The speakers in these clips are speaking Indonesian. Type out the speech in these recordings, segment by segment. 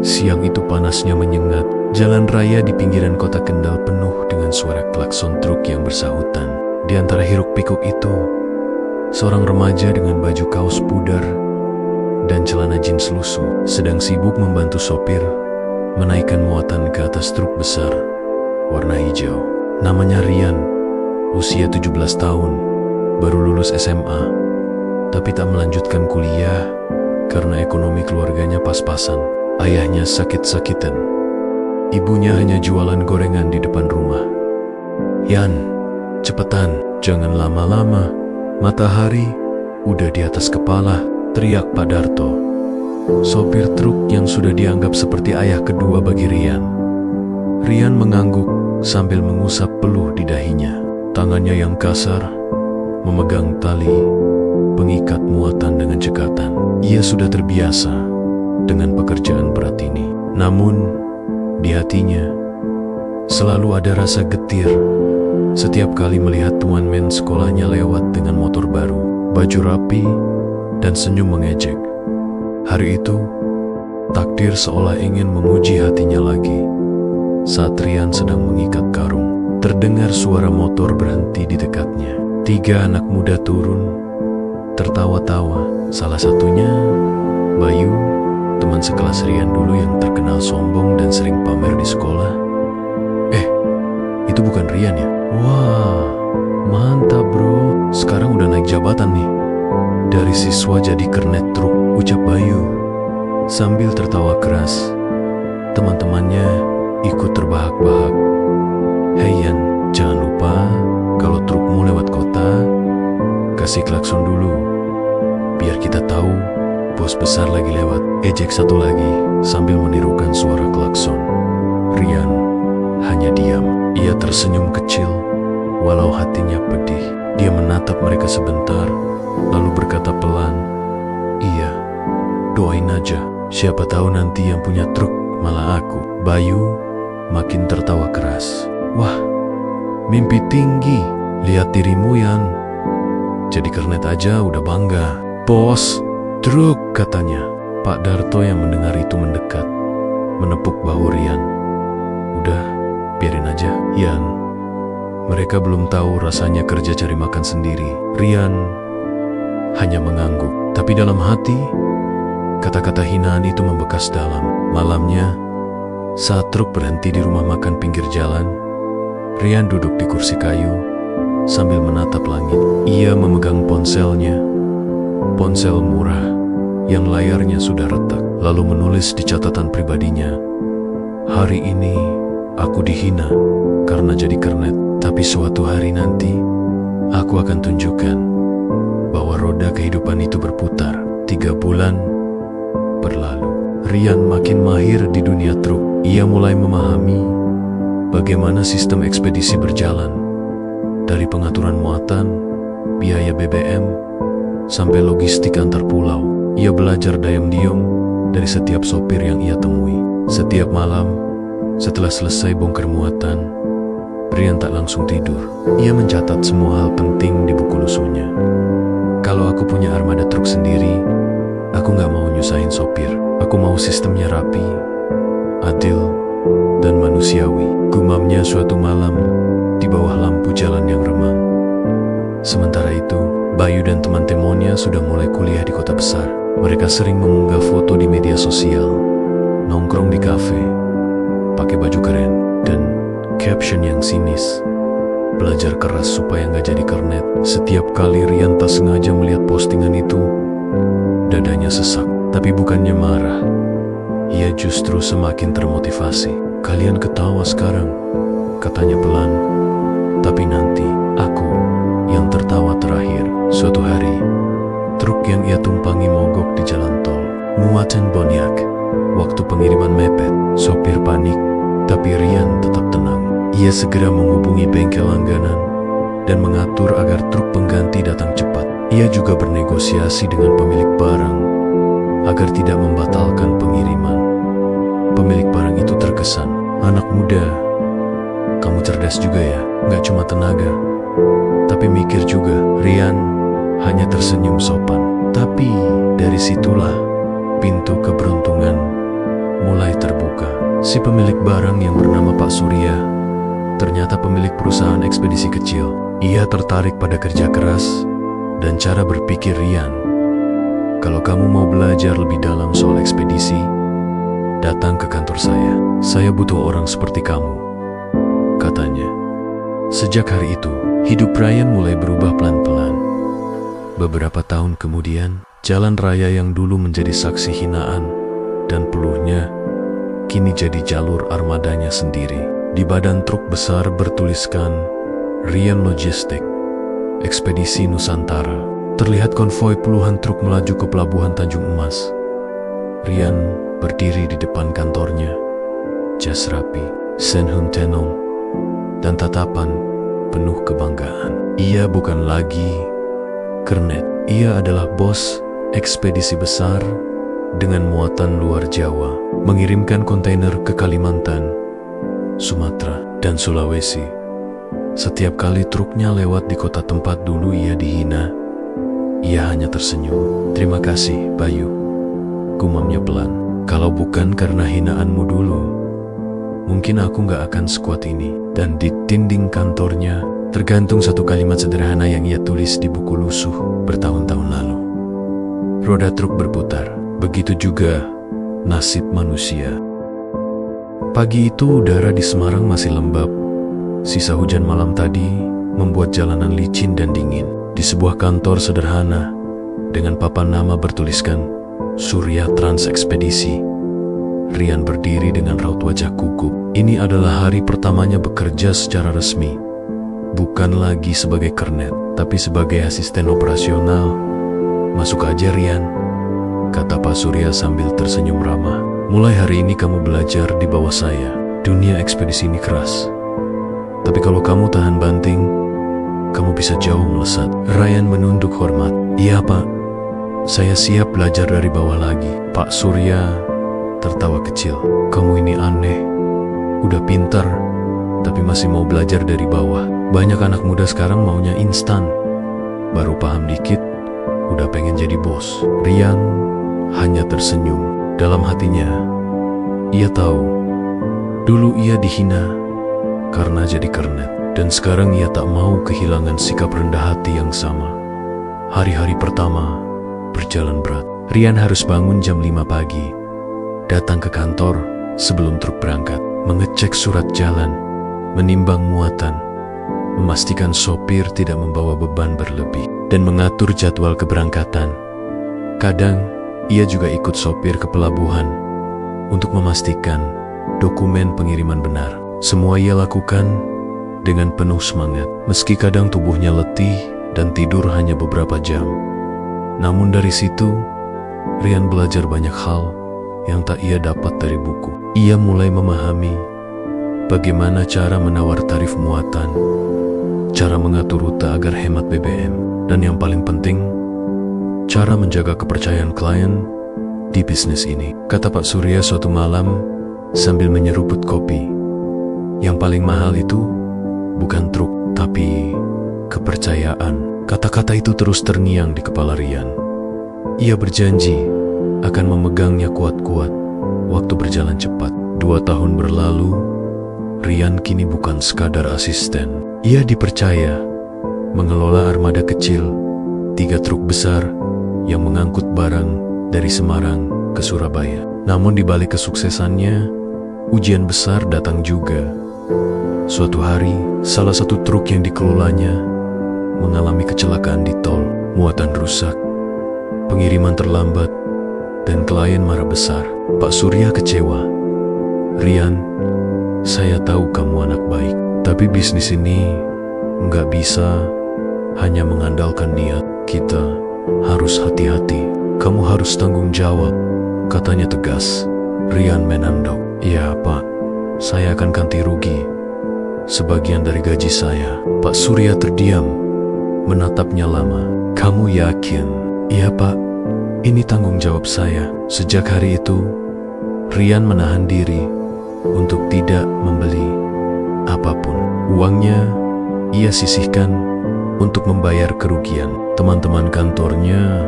Siang itu panasnya menyengat. Jalan raya di pinggiran kota Kendal penuh dengan suara klakson truk yang bersahutan. Di antara hiruk-pikuk itu, seorang remaja dengan baju kaos pudar dan celana jeans lusuh sedang sibuk membantu sopir menaikkan muatan ke atas truk besar warna hijau. Namanya Rian, usia 17 tahun, baru lulus SMA, tapi tak melanjutkan kuliah karena ekonomi keluarganya pas-pasan. Ayahnya sakit-sakitan, ibunya hanya jualan gorengan di depan rumah. "Yan, cepetan, jangan lama-lama, matahari udah di atas kepala," teriak Pak Darto, sopir truk yang sudah dianggap seperti ayah kedua bagi Rian. Rian mengangguk sambil mengusap peluh di dahinya. Tangannya yang kasar memegang tali pengikat muatan dengan cekatan. Ia sudah terbiasa dengan pekerjaan berat ini. Namun, di hatinya selalu ada rasa getir setiap kali melihat teman men sekolahnya lewat dengan motor baru, baju rapi, dan senyum mengejek. Hari itu, takdir seolah ingin menguji hatinya lagi. Saat Rian sedang mengikat karung, terdengar suara motor berhenti di dekatnya. 3 anak muda turun, tertawa-tawa. Salah satunya Bayu, teman sekelas Rian dulu yang terkenal sombong dan sering pamer di sekolah. Itu bukan Rian ya? Wah, mantap bro, sekarang udah naik jabatan nih. Dari siswa jadi kernet truk, ucap Bayu sambil tertawa keras. Teman-temannya ikut terbahak-bahak. "Hei Yan, jangan lupa kalau trukmu lewat kota, kasih klakson dulu, biar kita tahu bos besar lagi lewat," ejek satu lagi sambil menirukan suara klakson. Rian hanya diam. Ia tersenyum kecil, walau hatinya pedih. Dia menatap mereka sebentar, lalu berkata pelan, "Iya, doain aja. Siapa tahu nanti yang punya truk malah aku." Bayu makin tertawa keras. "Wah, mimpi tinggi. Lihat dirimu Yan, jadi kernet aja udah bangga." "Bos, truk," katanya. Pak Darto yang mendengar itu mendekat, menepuk bahu Rian. "Udah, biarin aja, Yan. Mereka belum tahu rasanya kerja cari makan sendiri." Rian hanya mengangguk, tapi dalam hati, kata-kata hinaan itu membekas dalam. Malamnya, saat truk berhenti di rumah makan pinggir jalan, Rian duduk di kursi kayu sambil menatap langit. Ia memegang ponselnya, ponsel murah yang layarnya sudah retak, lalu menulis di catatan pribadinya, "Hari ini aku dihina karena jadi kernet, tapi suatu hari nanti aku akan tunjukkan bahwa roda kehidupan itu berputar." 3 bulan berlalu. Rian makin mahir di dunia truk. Ia mulai memahami bagaimana sistem ekspedisi berjalan, dari pengaturan muatan, biaya BBM, sampai logistik antar pulau. Ia belajar diam-diam dari setiap sopir yang ia temui. Setiap malam, setelah selesai bongkar muatan, Rian tak langsung tidur. Ia mencatat semua hal penting di buku lusuhnya. "Kalau aku punya armada truk sendiri, aku gak mau nyusahin sopir. Aku mau sistemnya rapi, adil, dan manusiawi," gumamnya suatu malam di bawah lampu jalan yang remang. Sementara itu, Bayu dan teman-temannya sudah mulai kuliah di kota besar. Mereka sering mengunggah foto di media sosial, nongkrong di kafe, pakai baju keren, dan caption yang sinis, "Belajar keras supaya nggak jadi kernet." Setiap kali Rian tak sengaja melihat postingan itu, dadanya sesak. Tapi bukannya marah, ia justru semakin termotivasi. "Kalian ketawa sekarang," katanya pelan, "tapi nanti aku yang tertawa terakhir." Suatu hari, truk yang ia tumpangi mogok di jalan tol. Muatan banyak. Waktu pengiriman mepet, sopir panik, tapi Rian tetap tenang. Ia segera menghubungi bengkel langganan dan mengatur agar truk pengganti datang cepat. Ia juga bernegosiasi dengan pemilik barang agar tidak membatalkan pengiriman. Pemilik barang itu terkesan, "Anak muda, kamu cerdas juga ya, gak cuma tenaga, tapi mikir juga." Rian hanya tersenyum sopan. Tapi dari situlah pintu keberuntungan mulai terbuka. Si pemilik barang yang bernama Pak Surya ternyata pemilik perusahaan ekspedisi kecil. Ia tertarik pada kerja keras dan cara berpikir Rian. Kalau kamu mau belajar lebih dalam soal ekspedisi, datang ke kantor saya. Saya butuh orang seperti kamu, katanya. Sejak hari itu, hidup Ryan mulai berubah pelan-pelan. Beberapa tahun kemudian, jalan raya yang dulu menjadi saksi hinaan dan peluhnya, kini jadi jalur armadanya sendiri. Di badan truk besar bertuliskan Rian Logistik, Ekspedisi Nusantara. Terlihat konvoi puluhan truk melaju ke pelabuhan Tanjung Emas. Rian berdiri di depan kantornya, jas rapi, senhun tenong, dan tatapan penuh kebanggaan. Ia bukan lagi kernet, ia adalah bos ekspedisi besar dengan muatan luar Jawa, mengirimkan kontainer ke Kalimantan, Sumatera, dan Sulawesi. Setiap kali truknya lewat di kota tempat dulu ia dihina, ia hanya tersenyum. "Terima kasih, Bayu," gumamnya pelan. "Kalau bukan karena hinaanmu dulu, mungkin aku gak akan sekuat ini." Dan di dinding kantornya tergantung satu kalimat sederhana yang ia tulis di buku lusuh bertahun-tahun lalu. Roda truk berputar, begitu juga nasib manusia. Pagi itu udara di Semarang masih lembab. Sisa hujan malam tadi membuat jalanan licin dan dingin. Di sebuah kantor sederhana dengan papan nama bertuliskan Surya Trans Ekspedisi, Rian berdiri dengan raut wajah gugup. Ini adalah hari pertamanya bekerja secara resmi. Bukan lagi sebagai kernet, tapi sebagai asisten operasional. "Masuk aja, Rian," kata Pak Surya sambil tersenyum ramah. "Mulai hari ini kamu belajar di bawah saya. Dunia ekspedisi ini keras, tapi kalau kamu tahan banting, kamu bisa jauh melesat." Ryan menunduk hormat. "Iya, Pak. Saya siap belajar dari bawah lagi." Pak Surya tertawa kecil. "Kamu ini aneh. Udah pintar, tapi masih mau belajar dari bawah. Banyak anak muda sekarang maunya instan. Baru paham dikit, udah pengen jadi bos." Rian hanya tersenyum. Dalam hatinya, ia tahu dulu ia dihina karena jadi kernet, dan sekarang ia tak mau kehilangan sikap rendah hati yang sama. Hari-hari pertama berjalan berat. Rian harus bangun jam 5 pagi, datang ke kantor sebelum truk berangkat, mengecek surat jalan, menimbang muatan, memastikan sopir tidak membawa beban berlebih, dan mengatur jadwal keberangkatan. Kadang ia juga ikut sopir ke pelabuhan untuk memastikan dokumen pengiriman benar. Semua ia lakukan dengan penuh semangat, meski kadang tubuhnya letih dan tidur hanya beberapa jam. Namun dari situ, Rian belajar banyak hal yang tak ia dapat dari buku. Ia mulai memahami bagaimana cara menawar tarif muatan, cara mengatur rute agar hemat BBM, dan yang paling penting, cara menjaga kepercayaan klien di bisnis ini. Kata Pak Surya suatu malam sambil menyeruput kopi, "Yang paling mahal itu bukan truk, tapi kepercayaan." Kata-kata itu terus terngiang di kepala Rian. Ia berjanji akan memegangnya kuat-kuat. Waktu berjalan cepat. 2 tahun berlalu, Rian kini bukan sekadar asisten. Ia dipercaya mengelola armada kecil, 3 truk besar yang mengangkut barang dari Semarang ke Surabaya. Namun di balik kesuksesannya, ujian besar datang juga. Suatu hari, salah satu truk yang dikelolanya mengalami kecelakaan di tol. Muatan rusak, pengiriman terlambat, dan klien marah besar. Pak Surya kecewa. "Rian, saya tahu kamu anak baik, tapi bisnis ini nggak bisa hanya mengandalkan niat. Kita harus hati-hati. Kamu harus tanggung jawab," katanya tegas. Rian menanduk. "Ya, Pak, saya akan ganti rugi sebagian dari gaji saya." Pak Surya terdiam, menatapnya lama. "Kamu yakin?" "Iya, Pak. Ini tanggung jawab saya." Sejak hari itu, Rian menahan diri untuk tidak membeli apapun. Uangnya ia sisihkan untuk membayar kerugian. Teman-teman kantornya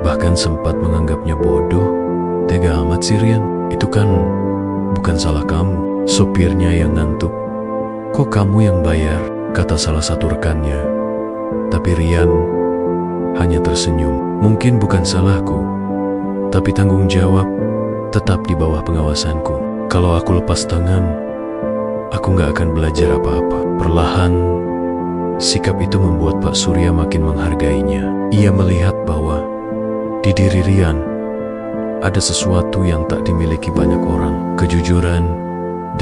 bahkan sempat menganggapnya bodoh. "Tega amat sih, Rian." Itu kan bukan salah kamu. Sopirnya yang ngantuk. Kok kamu yang bayar? Kata salah satu rekannya. Tapi Rian hanya tersenyum. Mungkin bukan salahku, tapi tanggung jawab tetap di bawah pengawasanku. Kalau aku lepas tangan, aku gak akan belajar apa-apa. Perlahan, sikap itu membuat Pak Surya makin menghargainya. Ia melihat bahwa di diri Rian ada sesuatu yang tak dimiliki banyak orang, kejujuran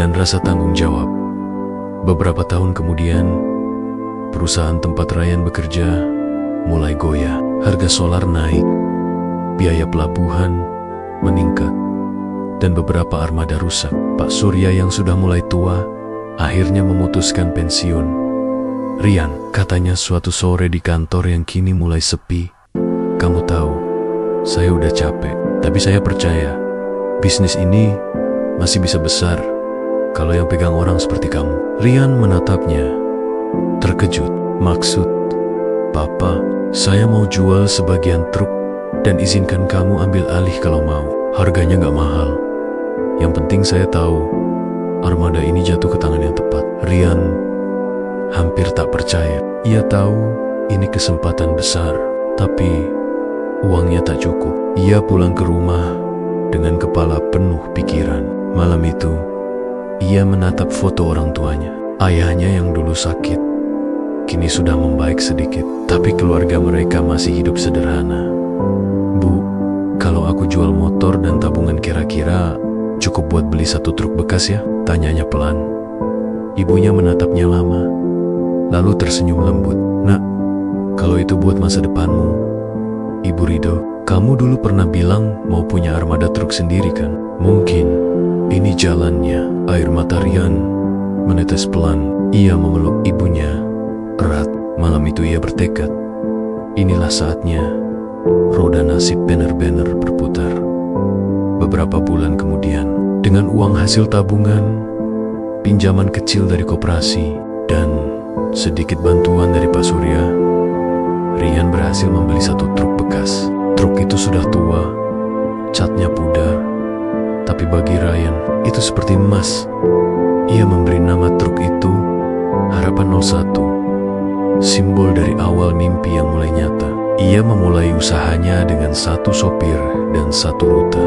dan rasa tanggung jawab. Beberapa tahun kemudian, perusahaan tempat Rian bekerja mulai goyah. Harga solar naik, biaya pelabuhan meningkat, dan beberapa armada rusak. Pak Surya yang sudah mulai tua akhirnya memutuskan pensiun. Rian, katanya suatu sore di kantor yang kini mulai sepi, kamu tahu, saya udah capek, tapi saya percaya bisnis ini masih bisa besar kalau yang pegang orang seperti kamu. Rian menatapnya, terkejut. Maksud, Papa, saya mau jual sebagian truk dan izinkan kamu ambil alih kalau mau. Harganya gak mahal. Yang penting saya tahu armada ini jatuh ke tangan yang tepat. Rian hampir tak percaya. Ia tahu ini kesempatan besar, tapi uangnya tak cukup. Ia pulang ke rumah dengan kepala penuh pikiran. Malam itu, ia menatap foto orang tuanya. Ayahnya yang dulu sakit kini sudah membaik sedikit, tapi keluarga mereka masih hidup sederhana. Bu, kalau aku jual motor dan tabungan kira-kira cukup buat beli satu truk bekas ya? Tanyanya pelan. Ibunya menatapnya lama, lalu tersenyum lembut. Nak, kalau itu buat masa depanmu. Ibu Rido, kamu dulu pernah bilang mau punya armada truk sendiri kan? Mungkin ini jalannya. Air mata Rian menetes pelan. Ia memeluk ibunya erat. Malam itu ia bertekad, inilah saatnya roda nasib benar-benar berputar. Beberapa bulan kemudian, dengan uang hasil tabungan, pinjaman kecil dari koperasi, dan sedikit bantuan dari Pak Surya, Rian berhasil membeli satu truk bekas. Truk itu sudah tua, catnya pudar, tapi bagi Rian itu seperti emas. Ia memberi nama truk itu Harapan 01. Simbol dari awal mimpi yang mulai nyata. Ia memulai usahanya dengan satu sopir dan satu rute.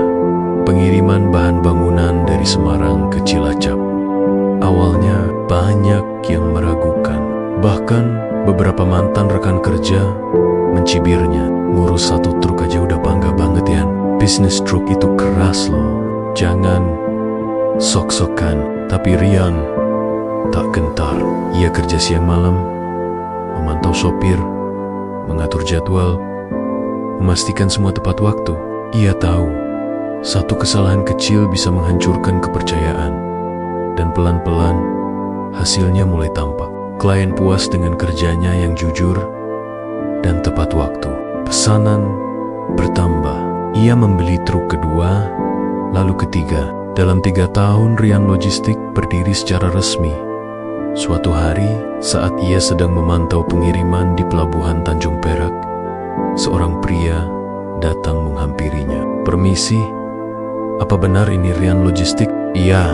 Pengiriman bahan bangunan dari Semarang ke Cilacap. Awalnya banyak yang meragukan. Bahkan beberapa mantan rekan kerja mencibirnya. Ngurus satu truk aja udah bangga banget ya. Bisnis truk itu keras loh. Jangan sok-sokan. Tapi Rian tak gentar. Ia kerja siang malam, memantau sopir, mengatur jadwal, memastikan semua tepat waktu. Ia tahu, satu kesalahan kecil bisa menghancurkan kepercayaan. Dan pelan-pelan, hasilnya mulai tampak. Klien puas dengan kerjanya yang jujur dan tepat waktu. Pesanan bertambah. Ia membeli truk kedua, lalu ketiga. Dalam 3 tahun, Rian Logistik berdiri secara resmi. Suatu hari, saat ia sedang memantau pengiriman di pelabuhan Tanjung Perak, seorang pria datang menghampirinya. Permisi, apa benar ini Rian Logistik? Iya,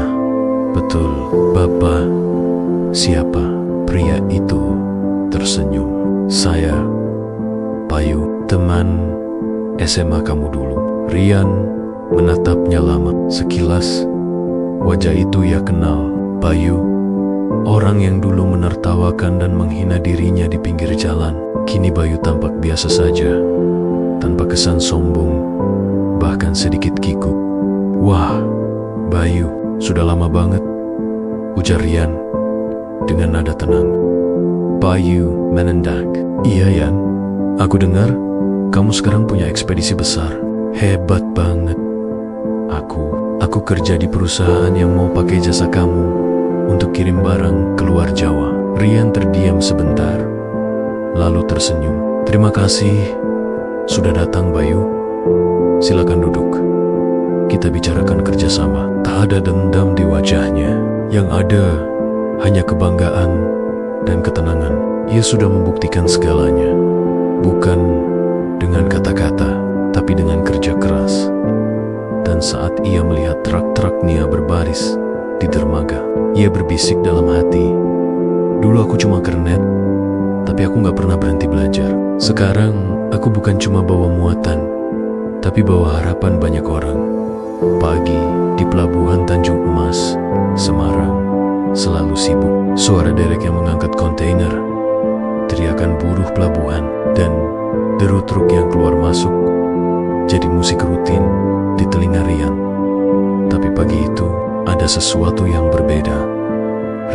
betul. Bapak, siapa? Pria itu tersenyum. Saya, Payu, teman SMA kamu dulu. Rian menatapnya lama. Sekilas, wajah itu ia kenal. Payu, orang yang dulu menertawakan dan menghina dirinya di pinggir jalan. Kini Bayu tampak biasa saja, tanpa kesan sombong, bahkan sedikit kikuk. Wah, Bayu, sudah lama banget, ujar Rian dengan nada tenang. Bayu menendak. Iya Yan, aku dengar kamu sekarang punya ekspedisi besar. Hebat banget. Aku kerja di perusahaan yang mau pakai jasa kamu untuk kirim barang keluar Jawa. Rian terdiam sebentar, lalu tersenyum. Terima kasih sudah datang Bayu. Silakan duduk. Kita bicarakan kerjasama. Tak ada dendam di wajahnya. Yang ada hanya kebanggaan dan ketenangan. Ia sudah membuktikan segalanya. Bukan dengan kata-kata, tapi dengan kerja keras. Dan ketakutan saat ia melihat truk-truk Nia berbaris di dermaga. Ia berbisik dalam hati, "Dulu aku cuma kernet, tapi aku gak pernah berhenti belajar. Sekarang aku bukan cuma bawa muatan, tapi bawa harapan banyak orang." Pagi di pelabuhan Tanjung Emas, Semarang, selalu sibuk. Suara derek yang mengangkat kontainer, teriakan buruh pelabuhan, dan deru truk yang keluar masuk jadi musik rutin di telinga Rian. Tapi pagi itu ada sesuatu yang berbeda.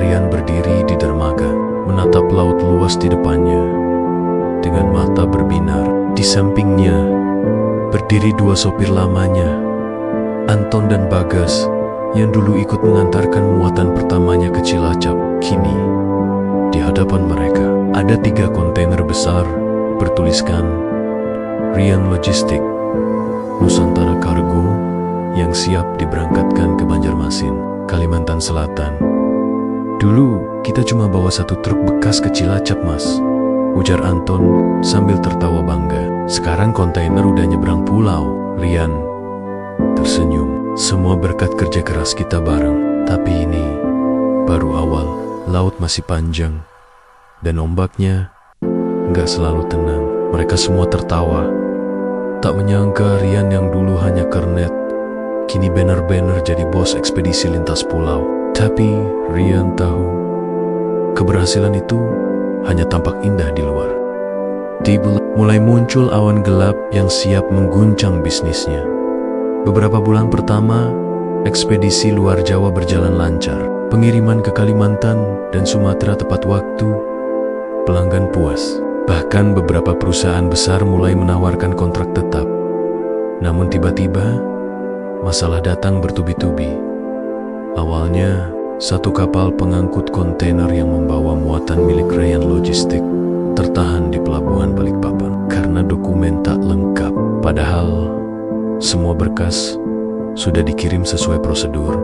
Rian berdiri di dermaga, menatap laut luas di depannya dengan mata berbinar. Di sampingnya berdiri dua sopir lamanya, Anton dan Bagas, yang dulu ikut mengantarkan muatan pertamanya ke Cilacap. Kini di hadapan mereka ada 3 kontainer besar bertuliskan Rian Logistik Nusantara Kargo yang siap diberangkatkan ke Banjarmasin, Kalimantan Selatan. "Dulu kita cuma bawa 1 truk bekas ke Cilacap, Mas," ujar Anton sambil tertawa bangga. "Sekarang kontainer udah nyebrang pulau." Rian tersenyum. "Semua berkat kerja keras kita bareng. Tapi ini baru awal. Laut masih panjang dan ombaknya nggak selalu tenang." Mereka semua tertawa. Tak menyangka Rian yang dulu hanya kernet, kini benar-benar jadi bos ekspedisi lintas pulau. Tapi Rian tahu, keberhasilan itu hanya tampak indah di luar. Mulai muncul awan gelap yang siap mengguncang bisnisnya. Beberapa bulan pertama, ekspedisi luar Jawa berjalan lancar. Pengiriman ke Kalimantan dan Sumatera tepat waktu, pelanggan puas. Bahkan beberapa perusahaan besar mulai menawarkan kontrak tetap. Namun tiba-tiba, masalah datang bertubi-tubi. Awalnya, 1 kapal pengangkut kontainer yang membawa muatan milik Rian Logistik tertahan di pelabuhan Balikpapan karena dokumen tak lengkap. Padahal, semua berkas sudah dikirim sesuai prosedur.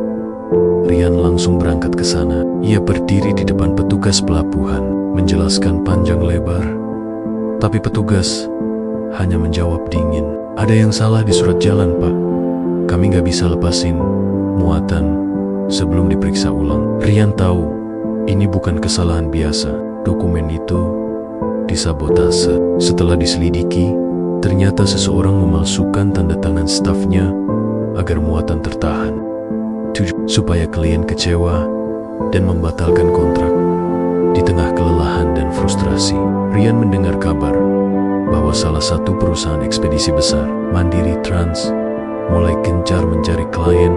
Rian langsung berangkat ke sana. Ia berdiri di depan petugas pelabuhan, menjelaskan panjang lebar. Tapi petugas hanya menjawab dingin, "Ada yang salah di surat jalan, Pak. Kami nggak bisa lepasin muatan sebelum diperiksa ulang." Rian tahu ini bukan kesalahan biasa. Dokumen itu disabotase. Setelah diselidiki, ternyata seseorang memalsukan tanda tangan stafnya agar muatan tertahan, supaya klien kecewa dan membatalkan kontrak. Di tengah kelelahan dan frustrasi, Rian mendengar kabar bahwa salah satu perusahaan ekspedisi besar, Mandiri Trans, mulai gencar mencari klien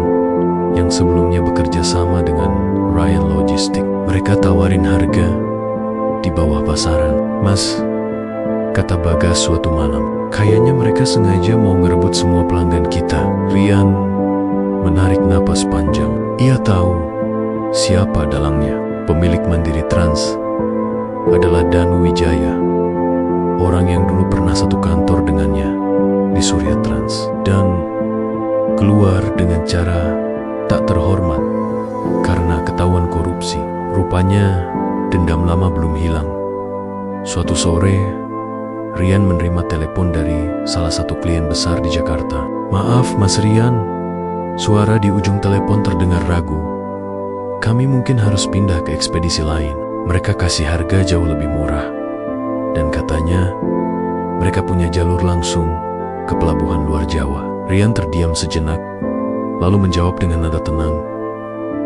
yang sebelumnya bekerja sama dengan Rian Logistik. Mereka tawarin harga di bawah pasaran. "Mas," kata Bagas suatu malam, "kayaknya mereka sengaja mau ngerebut semua pelanggan kita." Rian menarik napas panjang. Ia tahu siapa dalangnya. Pemilik Mandiri Trans adalah Danu Wijaya, orang yang dulu pernah satu kantor dengannya di Surya Trans, dan keluar dengan cara tak terhormat karena ketahuan korupsi. Rupanya dendam lama belum hilang. Suatu sore, Rian menerima telepon dari salah satu klien besar di Jakarta. "Maaf, Mas Rian," suara di ujung telepon terdengar ragu. "Kami mungkin harus pindah ke ekspedisi lain. Mereka kasih harga jauh lebih murah. Dan katanya, mereka punya jalur langsung ke pelabuhan luar Jawa." Rian terdiam sejenak, lalu menjawab dengan nada tenang,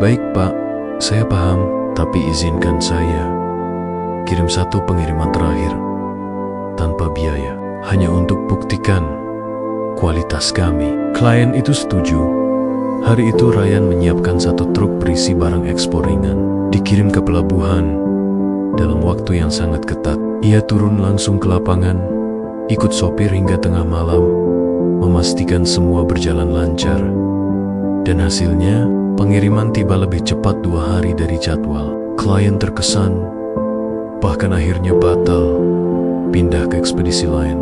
"Baik, Pak, saya paham. Tapi izinkan saya kirim 1 pengiriman terakhir tanpa biaya, hanya untuk buktikan kualitas kami." Klien itu setuju. Hari itu Rian menyiapkan 1 truk berisi barang ekspor ringan, dikirim ke pelabuhan dalam waktu yang sangat ketat. Ia turun langsung ke lapangan, ikut sopir hingga tengah malam, memastikan semua berjalan lancar. Dan hasilnya, pengiriman tiba lebih cepat 2 hari dari jadwal. Klien terkesan, bahkan akhirnya batal pindah ke ekspedisi lain.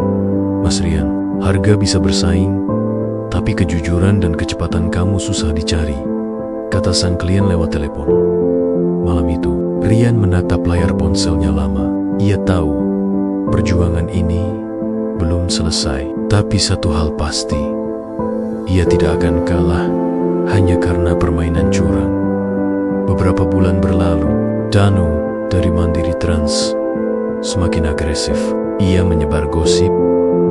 "Mas Rian, harga bisa bersaing, tapi kejujuran dan kecepatan kamu susah dicari," kata sang klien lewat telepon. Malam itu, Rian menatap layar ponselnya lama. Ia tahu perjuangan ini belum selesai. Tapi satu hal pasti, ia tidak akan kalah hanya karena permainan curang. Beberapa bulan berlalu, Danu dari Mandiri Trans semakin agresif. Ia menyebar gosip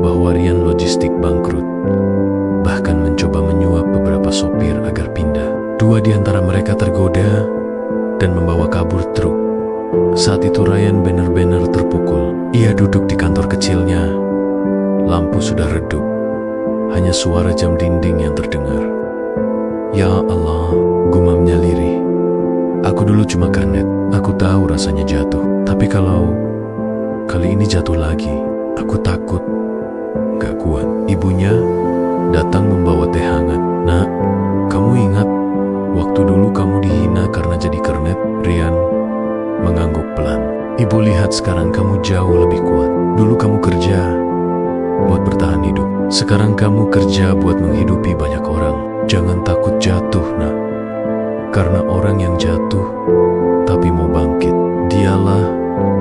bahwa Rian Logistik bangkrut, bahkan mencoba menyuap beberapa sopir agar pindah. 2 di antara mereka tergoda dan membawa kabur truk. Saat itu Ryan benar-benar terpukul. Ia duduk di kantor kecilnya. Lampu sudah redup, hanya suara jam dinding yang terdengar. Ya Allah, gumamnya lirih. Aku dulu cuma kernet, aku tahu rasanya jatuh. Tapi kalau kali ini jatuh lagi, aku takut. Gak kuat. Ibunya datang membawa teh hangat. Nak, kamu ingat waktu dulu kamu dihina karena jadi kernet? Rian mengangguk pelan. Ibu lihat sekarang kamu jauh lebih kuat. Dulu kamu kerja buat bertahan hidup. Sekarang kamu kerja buat menghidupi banyak orang. Jangan takut jatuh, nak. Karena orang yang jatuh tapi mau bangkit, dialah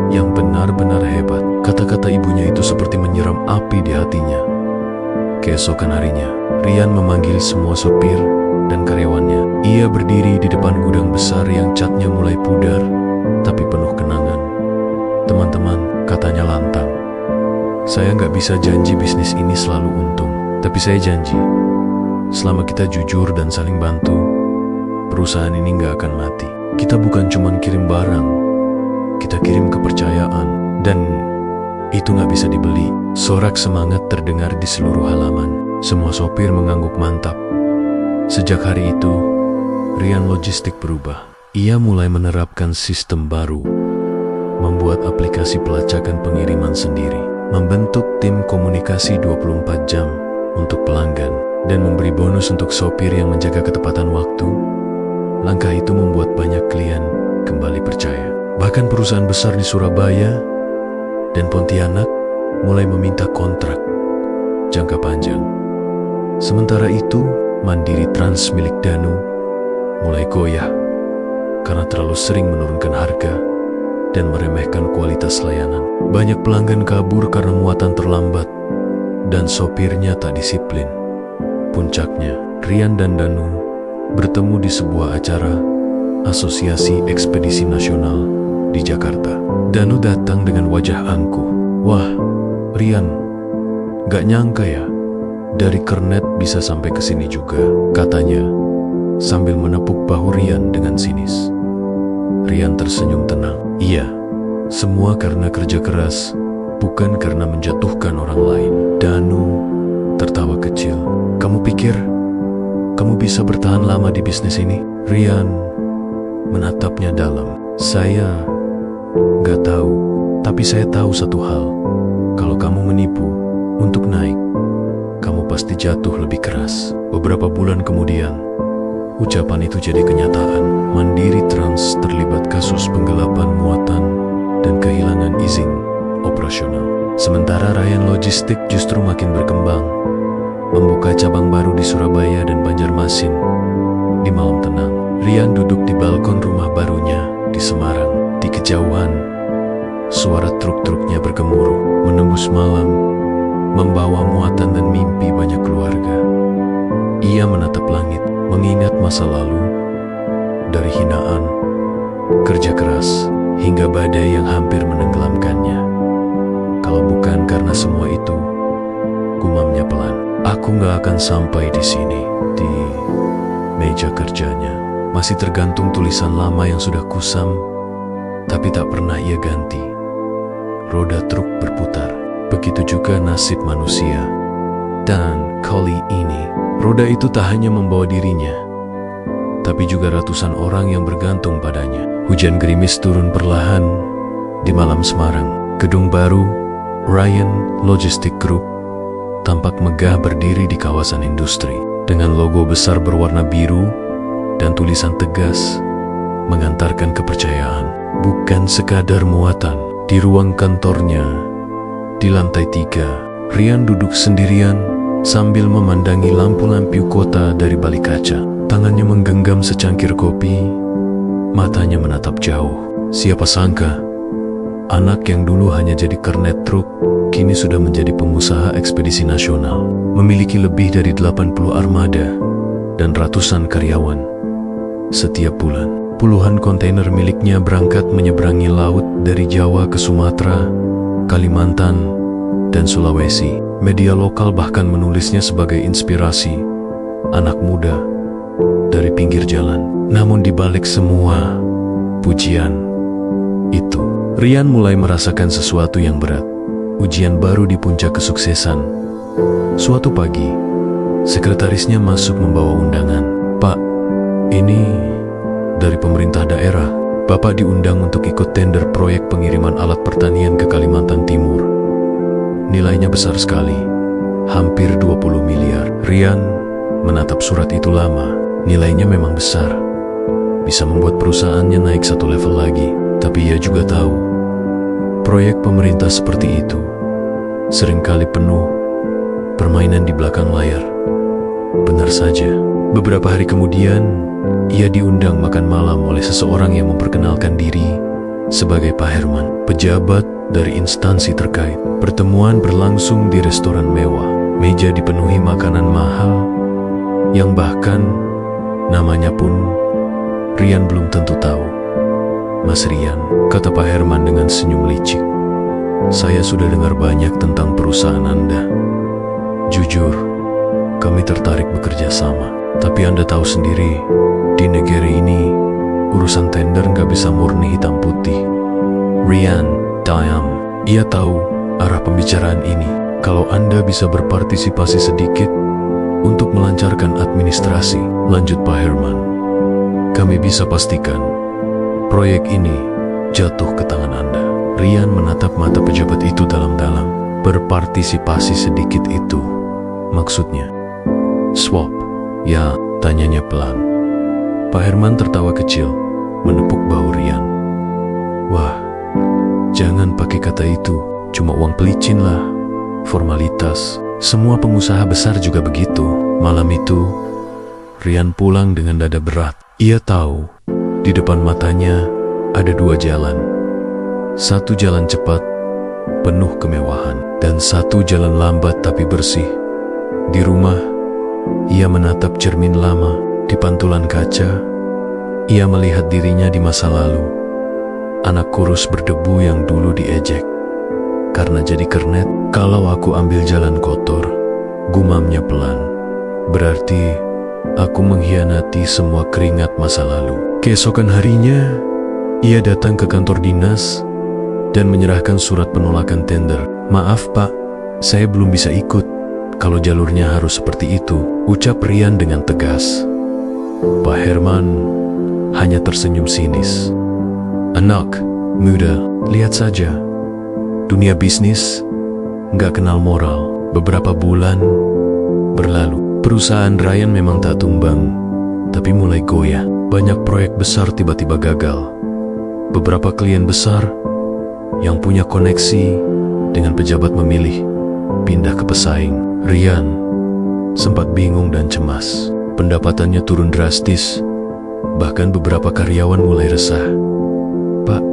yang benar-benar hebat. Kata-kata ibunya itu seperti menyiram api di hatinya. Keesokan harinya, Rian memanggil semua sopir dan karyawannya. Ia berdiri di depan gudang besar yang catnya mulai pudar, tapi penuh kenangan. Teman-teman, katanya lantang, saya nggak bisa janji bisnis ini selalu untung. Tapi saya janji, selama kita jujur dan saling bantu, perusahaan ini nggak akan mati. Kita bukan cuma kirim barang, kita kirim kepercayaan. Dan itu nggak bisa dibeli. Sorak semangat terdengar di seluruh halaman. Semua sopir mengangguk mantap. Sejak hari itu, Rian Logistik berubah. Ia mulai menerapkan sistem baru, membuat aplikasi pelacakan pengiriman sendiri, membentuk tim komunikasi 24 jam untuk pelanggan, dan memberi bonus untuk sopir yang menjaga ketepatan waktu. Langkah itu membuat banyak klien kembali percaya. Bahkan perusahaan besar di Surabaya dan Pontianak mulai meminta kontrak jangka panjang. Sementara itu, Mandiri Trans milik Danu mulai goyah karena terlalu sering menurunkan harga dan meremehkan kualitas layanan. Banyak pelanggan kabur karena muatan terlambat dan sopirnya tak disiplin. Puncaknya, Rian dan Danu bertemu di sebuah acara Asosiasi Ekspedisi Nasional di Jakarta. Danu datang dengan wajah angkuh. Wah, Rian, gak nyangka ya, dari kernet bisa sampai ke sini juga, katanya sambil menepuk bahu Rian dengan sinis. Rian tersenyum tenang. Iya, semua karena kerja keras, bukan karena menjatuhkan orang lain. Danu tertawa kecil. Kamu pikir kamu bisa bertahan lama di bisnis ini? Rian menatapnya dalam. Saya gak tahu, tapi saya tahu satu hal. Kalau kamu menipu untuk naik, kamu pasti jatuh lebih keras. Beberapa bulan kemudian, ucapan itu jadi kenyataan. Mandiri Trans terlibat kasus penggelapan muatan dan kehilangan izin operasional. Sementara Rian Logistik justru makin berkembang, membuka cabang baru di Surabaya dan Banjarmasin. Di malam tenang, Rian duduk di balkon rumah barunya di Semarang. Di kejauhan, suara truk-truknya bergemuruh, menembus malam, membawa muatan dan mimpi banyak keluarga. Ia menatap langit, mengingat masa lalu, dari hinaan, kerja keras, hingga badai yang hampir menenggelamkannya. Kalau bukan karena semua itu, gumamnya pelan, aku gak akan sampai di sini. Di meja kerjanya masih tergantung tulisan lama yang sudah kusam, tapi tak pernah ia ganti. Roda truk berputar, begitu juga nasib manusia. Dan kali ini, roda itu tak hanya membawa dirinya, tapi juga ratusan orang yang bergantung padanya. Hujan gerimis turun perlahan di malam Semarang. Gedung baru, Rian Logistik Group, tampak megah berdiri di kawasan industri, dengan logo besar berwarna biru dan tulisan tegas mengantarkan kepercayaan. Bukan sekadar muatan. Di ruang kantornya, di lantai 3, Rian duduk sendirian sambil memandangi lampu-lampu kota dari balik kaca. Tangannya menggenggam secangkir kopi, matanya menatap jauh. Siapa sangka, anak yang dulu hanya jadi kernet truk, kini sudah menjadi pengusaha ekspedisi nasional, memiliki lebih dari 80 armada dan ratusan karyawan. Setiap bulan, puluhan kontainer miliknya berangkat menyeberangi laut dari Jawa ke Sumatera, Kalimantan, dan Sulawesi. Media lokal bahkan menulisnya sebagai inspirasi anak muda dari pinggir jalan. Namun di balik semua pujian itu, Rian mulai merasakan sesuatu yang berat. Ujian baru di puncak kesuksesan. Suatu pagi, sekretarisnya masuk membawa undangan. "Pak, ini dari pemerintah daerah. Bapak diundang untuk ikut tender proyek pengiriman alat pertanian ke Kalimantan Timur. Nilainya besar sekali, hampir 20 miliar. Rian menatap surat itu lama. Nilainya memang besar, bisa membuat perusahaannya naik satu level lagi. Tapi ia juga tahu, proyek pemerintah seperti itu seringkali penuh permainan di belakang layar. Benar saja, beberapa hari kemudian, ia diundang makan malam oleh seseorang yang memperkenalkan diri sebagai Pak Herman, pejabat dari instansi terkait. Pertemuan berlangsung di restoran mewah. Meja dipenuhi makanan mahal, yang bahkan namanya pun Rian belum tentu tahu. "Mas Rian," kata Pak Herman dengan senyum licik, "saya sudah dengar banyak tentang perusahaan Anda. Jujur, kami tertarik bekerja sama. Tapi Anda tahu sendiri, di negeri ini, urusan tender nggak bisa murni hitam putih." Rian diam. Ia tahu arah pembicaraan ini. "Kalau Anda bisa berpartisipasi sedikit untuk melancarkan administrasi," lanjut Pak Herman, "kami bisa pastikan proyek ini jatuh ke tangan Anda." Rian menatap mata pejabat itu dalam-dalam. "Berpartisipasi sedikit itu maksudnya swap, ya?" tanyanya pelan. Pak Herman tertawa kecil, menepuk bahu Rian. "Wah, jangan pakai kata itu, cuma uang pelicin lah, formalitas. Semua pengusaha besar juga begitu." Malam itu, Rian pulang dengan dada berat. Ia tahu, di depan matanya ada dua jalan. Satu jalan cepat, penuh kemewahan, dan satu jalan lambat tapi bersih. Di rumah, ia menatap cermin lama. Di pantulan kaca, ia melihat dirinya di masa lalu. Anak kurus berdebu yang dulu diejek karena jadi kernet. "Kalau aku ambil jalan kotor," gumamnya pelan, "berarti aku mengkhianati semua keringat masa lalu." Keesokan harinya, ia datang ke kantor dinas dan menyerahkan surat penolakan tender. "Maaf Pak, saya belum bisa ikut kalau jalurnya harus seperti itu," ucap Rian dengan tegas. Pak Herman hanya tersenyum sinis. "Anak muda, lihat saja, dunia bisnis nggak kenal moral." Beberapa bulan berlalu. Perusahaan Rian memang tak tumbang, tapi mulai goyah. Banyak proyek besar tiba-tiba gagal. Beberapa klien besar yang punya koneksi dengan pejabat memilih pindah ke pesaing. Rian sempat bingung dan cemas. Pendapatannya turun drastis, bahkan beberapa karyawan mulai resah. "Pak,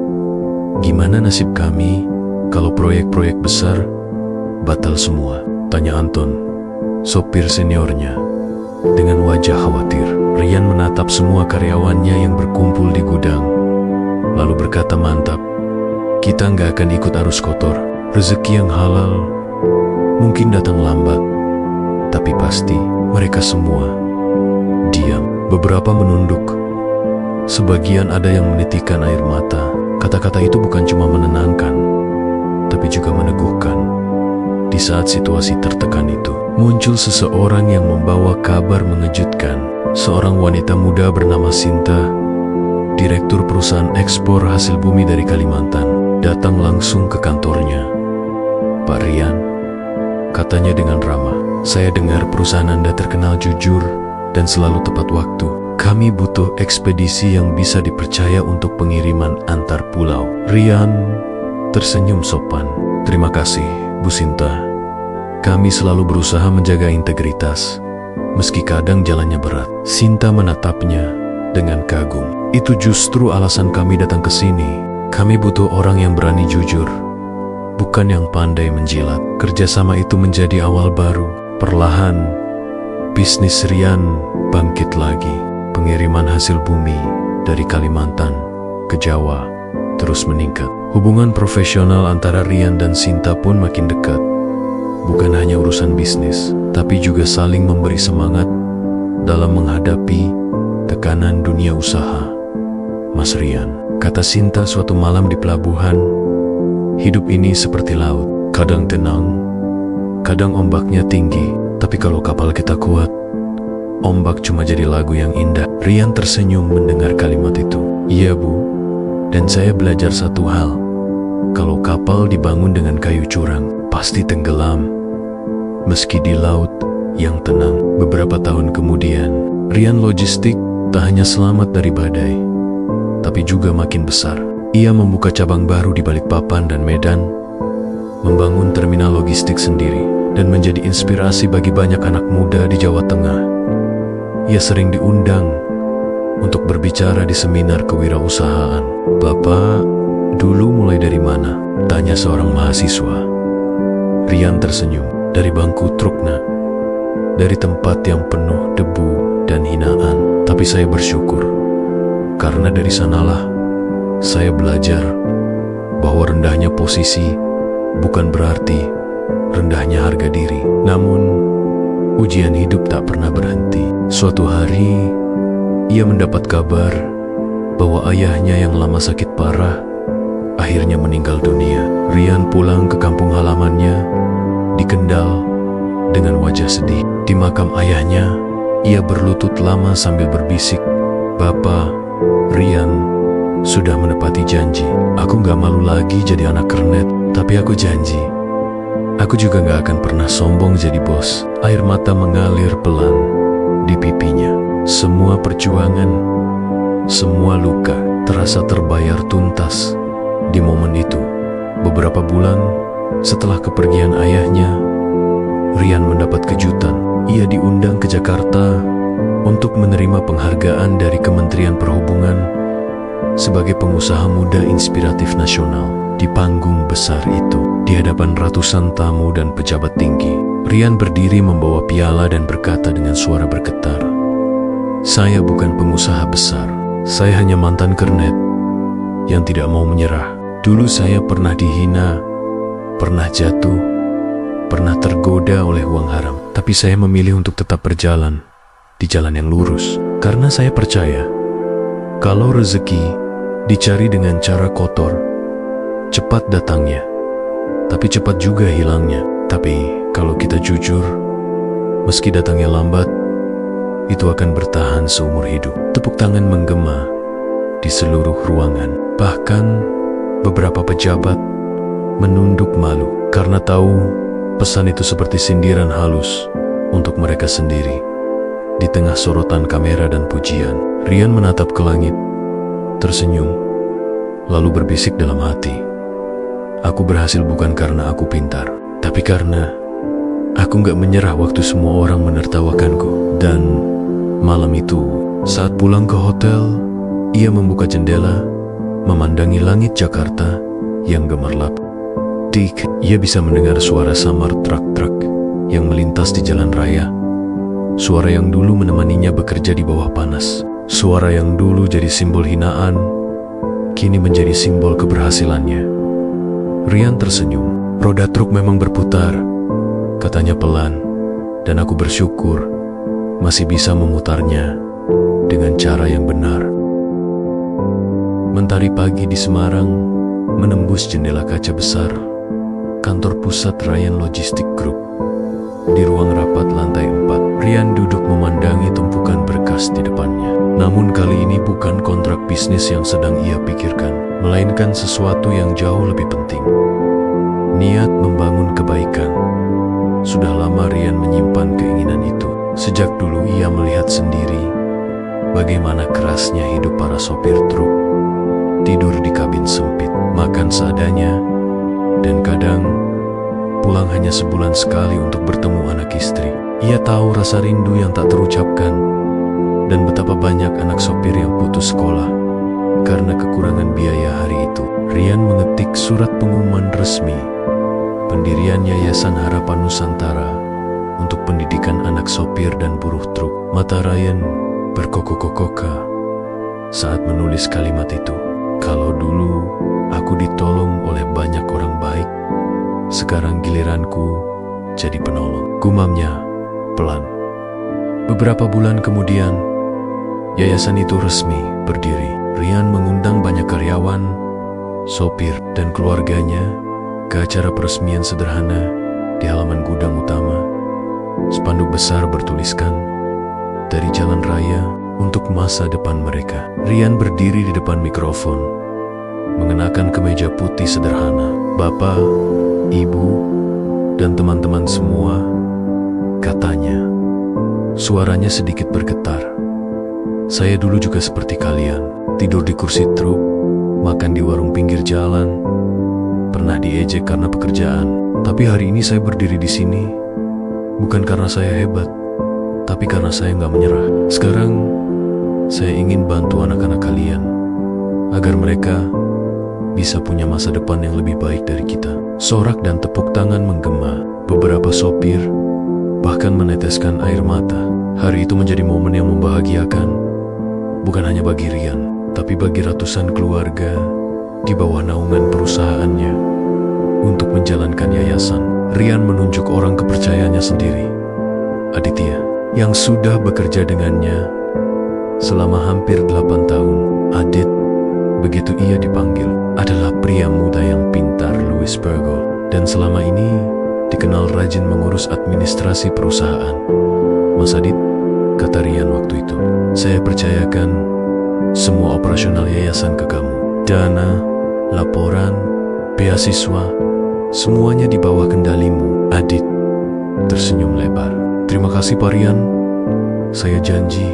gimana nasib kami kalau proyek-proyek besar batal semua?" tanya Anton, sopir seniornya, dengan wajah khawatir. Rian menatap semua karyawannya yang berkumpul di gudang, lalu berkata mantap, "Kita nggak akan ikut arus kotor. Rezeki yang halal mungkin datang lambat, tapi pasti." Mereka semua diam. Beberapa menunduk. Sebagian ada yang menitikkan air mata. Kata-kata itu bukan cuma menenangkan, tapi juga meneguhkan. Di saat situasi tertekan itu, muncul seseorang yang membawa kabar mengejutkan. Seorang wanita muda bernama Sinta, direktur perusahaan ekspor hasil bumi dari Kalimantan, datang langsung ke kantornya. "Pak Rian," katanya dengan ramah, "saya dengar perusahaan Anda terkenal jujur dan selalu tepat waktu. Kami butuh ekspedisi yang bisa dipercaya untuk pengiriman antar pulau." Rian tersenyum sopan. "Terima kasih, Bu Sinta. Kami selalu berusaha menjaga integritas, meski kadang jalannya berat." Sinta menatapnya dengan kagum. "Itu justru alasan kami datang ke sini. Kami butuh orang yang berani jujur, bukan yang pandai menjilat. Kerjasama itu menjadi awal baru. Perlahan, bisnis Rian bangkit lagi. Pengiriman hasil bumi dari Kalimantan ke Jawa terus meningkat. Hubungan profesional antara Rian dan Sinta pun makin dekat. Bukan hanya urusan bisnis, tapi juga saling memberi semangat dalam menghadapi tekanan dunia usaha. Mas Rian, kata Sinta suatu malam di pelabuhan, hidup ini seperti laut. Kadang tenang, kadang ombaknya tinggi. Tapi kalau kapal kita kuat, ombak cuma jadi lagu yang indah. Rian tersenyum mendengar kalimat itu. Iya Bu, dan saya belajar satu hal. Kalau kapal dibangun dengan kayu curang, pasti tenggelam. Meski di laut yang tenang. Beberapa tahun kemudian, Rian Logistik tak hanya selamat dari badai, tapi juga makin besar. Ia membuka cabang baru di Balikpapan dan Medan, membangun terminal logistik sendiri, dan menjadi inspirasi bagi banyak anak muda di Jawa Tengah. Ia sering diundang untuk berbicara di seminar kewirausahaan. Bapak, dulu mulai dari mana? Tanya seorang mahasiswa. Rian tersenyum. Dari bangku truk, Nak. Dari tempat yang penuh debu dan hinaan. Tapi saya bersyukur, karena dari sanalah saya belajar bahwa rendahnya posisi bukan berarti rendahnya harga diri. Namun, ujian hidup tak pernah berhenti. Suatu hari, ia mendapat kabar bahwa ayahnya yang lama sakit parah akhirnya meninggal dunia. Rian pulang ke kampung halamannya di Kendal dengan wajah sedih. Di makam ayahnya, ia berlutut lama sambil berbisik, "Bapak, Rian sudah menepati janji. Aku gak malu lagi jadi anak kernet, tapi aku janji, aku juga gak akan pernah sombong jadi bos." Air mata mengalir pelan di pipinya. Semua perjuangan, semua luka terasa terbayar tuntas di momen itu. Beberapa bulan setelah kepergian ayahnya, Rian mendapat kejutan. Ia diundang ke Jakarta untuk menerima penghargaan dari Kementerian Perhubungan sebagai pengusaha muda inspiratif nasional. Di panggung besar itu, di hadapan ratusan tamu dan pejabat tinggi, Rian berdiri membawa piala dan berkata dengan suara bergetar, "Saya bukan pengusaha besar. Saya hanya mantan kernet yang tidak mau menyerah. Dulu saya pernah dihina, pernah jatuh, pernah tergoda oleh uang haram. Tapi saya memilih untuk tetap berjalan di jalan yang lurus. Karena saya percaya, kalau rezeki dicari dengan cara kotor, cepat datangnya, tapi cepat juga hilangnya. Tapi kalau kita jujur, meski datangnya lambat, itu akan bertahan seumur hidup." Tepuk tangan menggema di seluruh ruangan. Bahkan beberapa pejabat menunduk malu karena tahu pesan itu seperti sindiran halus untuk mereka sendiri. Di tengah sorotan kamera dan pujian, Rian menatap ke langit, tersenyum, lalu berbisik dalam hati, "Aku berhasil bukan karena aku pintar, tapi karena aku gak menyerah waktu semua orang menertawakanku." Dan malam itu, saat pulang ke hotel, ia membuka jendela, memandangi langit Jakarta yang gemerlap. Ia bisa mendengar suara samar truk-truk yang melintas di jalan raya. Suara yang dulu menemaninya bekerja di bawah panas. Suara yang dulu jadi simbol hinaan, kini menjadi simbol keberhasilannya. Rian tersenyum. "Roda truk memang berputar," katanya pelan, "dan aku bersyukur masih bisa memutarnya dengan cara yang benar." Mentari pagi di Semarang menembus jendela kaca besar kantor pusat Rian Logistik Group. Di ruang rapat lantai 4, Rian duduk memandangi tumpukan berkas di depannya. Namun kali ini bukan kontrak bisnis yang sedang ia pikirkan, melainkan sesuatu yang jauh lebih penting. Niat membangun kebaikan. Sudah lama Rian menyimpan keinginan itu. Sejak dulu ia melihat sendiri bagaimana kerasnya hidup para sopir truk. Tidur di kabin sempit, makan seadanya, dan kadang pulang hanya sebulan sekali untuk bertemu anak istri. Ia tahu rasa rindu yang tak terucapkan, dan betapa banyak anak sopir yang putus sekolah karena kekurangan biaya hari itu. Rian mengetik surat pengumuman resmi pendirian Yayasan Harapan Nusantara untuk pendidikan anak sopir dan buruh truk. Mata Ryan berkokok-kokoka saat menulis kalimat itu. Kalau dulu aku ditolong oleh banyak orang baik, sekarang giliranku jadi penolong, gumamnya pelan. Beberapa bulan kemudian, yayasan itu resmi berdiri. Ryan mengundang banyak karyawan, sopir, dan keluarganya ke acara peresmian sederhana di halaman gudang utama. Spanduk besar bertuliskan, "Dari jalan raya untuk masa depan mereka." Ryan berdiri di depan mikrofon, mengenakan kemeja putih sederhana. "Bapak, Ibu, dan teman-teman semua," katanya. Suaranya sedikit bergetar. "Saya dulu juga seperti kalian, tidur di kursi truk, makan di warung pinggir jalan, pernah diejek karena pekerjaan. Tapi hari ini saya berdiri di sini, bukan karena saya hebat, tapi karena saya nggak menyerah. Sekarang, saya ingin bantu anak-anak kalian, agar mereka bisa punya masa depan yang lebih baik dari kita." Sorak dan tepuk tangan menggema. Beberapa sopir bahkan meneteskan air mata. Hari itu menjadi momen yang membahagiakan, bukan hanya bagi Ryan, tapi bagi ratusan keluarga di bawah naungan perusahaannya untuk menjalankan yayasan. Ryan menunjuk orang kepercayaannya sendiri, Aditya, yang sudah bekerja dengannya selama hampir 8 tahun. Adit, begitu ia dipanggil, adalah pria muda yang pintar, Louis Virgo, dan selama ini dikenal rajin mengurus administrasi perusahaan. "Mas Adit," kata Ryan waktu itu, "saya percayakan semua operasional yayasan ke kamu. Dana, laporan, beasiswa, semuanya di bawah kendalimu." Adit tersenyum lebar. "Terima kasih Pak Ryan, saya janji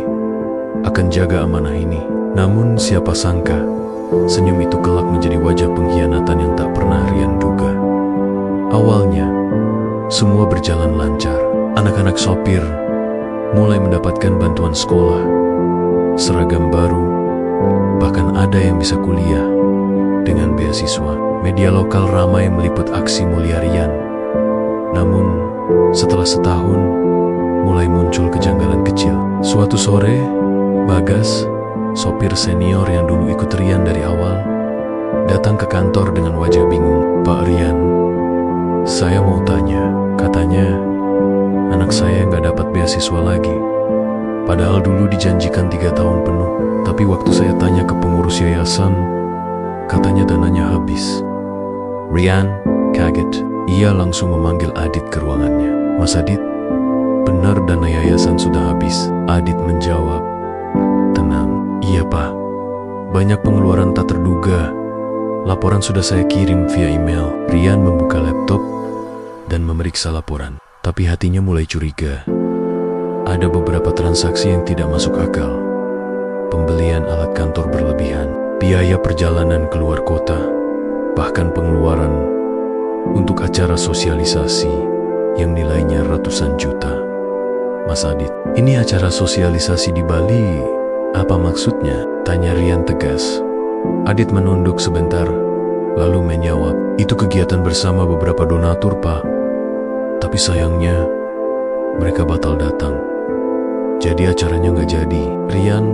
akan jaga amanah ini." Namun siapa sangka, senyum itu kelak menjadi wajah pengkhianatan yang tak pernah Ryan duga. Awalnya, semua berjalan lancar. Anak-anak sopir mulai mendapatkan bantuan sekolah, seragam baru, bahkan ada yang bisa kuliah dengan beasiswa. Media lokal ramai meliput aksi mulia Ryan. Namun, setelah setahun, mulai muncul kejanggalan kecil. Suatu sore, Bagas, sopir senior yang dulu ikut Ryan dari awal, datang ke kantor dengan wajah bingung. "Pak Ryan, saya mau tanya," katanya, "anak saya nggak dapat beasiswa lagi. Padahal dulu dijanjikan 3 tahun penuh. Tapi waktu saya tanya ke pengurus yayasan, katanya dananya habis." Ryan kaget. Ia langsung memanggil Adit ke ruangannya. "Mas Adit, benar dana yayasan sudah habis?" Adit menjawab, "Tenang, iya Pak. Banyak pengeluaran tak terduga. Laporan sudah saya kirim via email." Ryan membuka laptop dan memeriksa laporan. Tapi hatinya mulai curiga. Ada beberapa transaksi yang tidak masuk akal. Pembelian alat kantor berlebihan, biaya perjalanan keluar kota, bahkan pengeluaran untuk acara sosialisasi yang nilainya ratusan juta. "Mas Adit, ini acara sosialisasi di Bali, apa maksudnya?" tanya Ryan tegas. Adit menunduk sebentar, lalu menjawab, "Itu kegiatan bersama beberapa donatur, Pak. Tapi sayangnya, mereka batal datang. Jadi acaranya nggak jadi." Ryan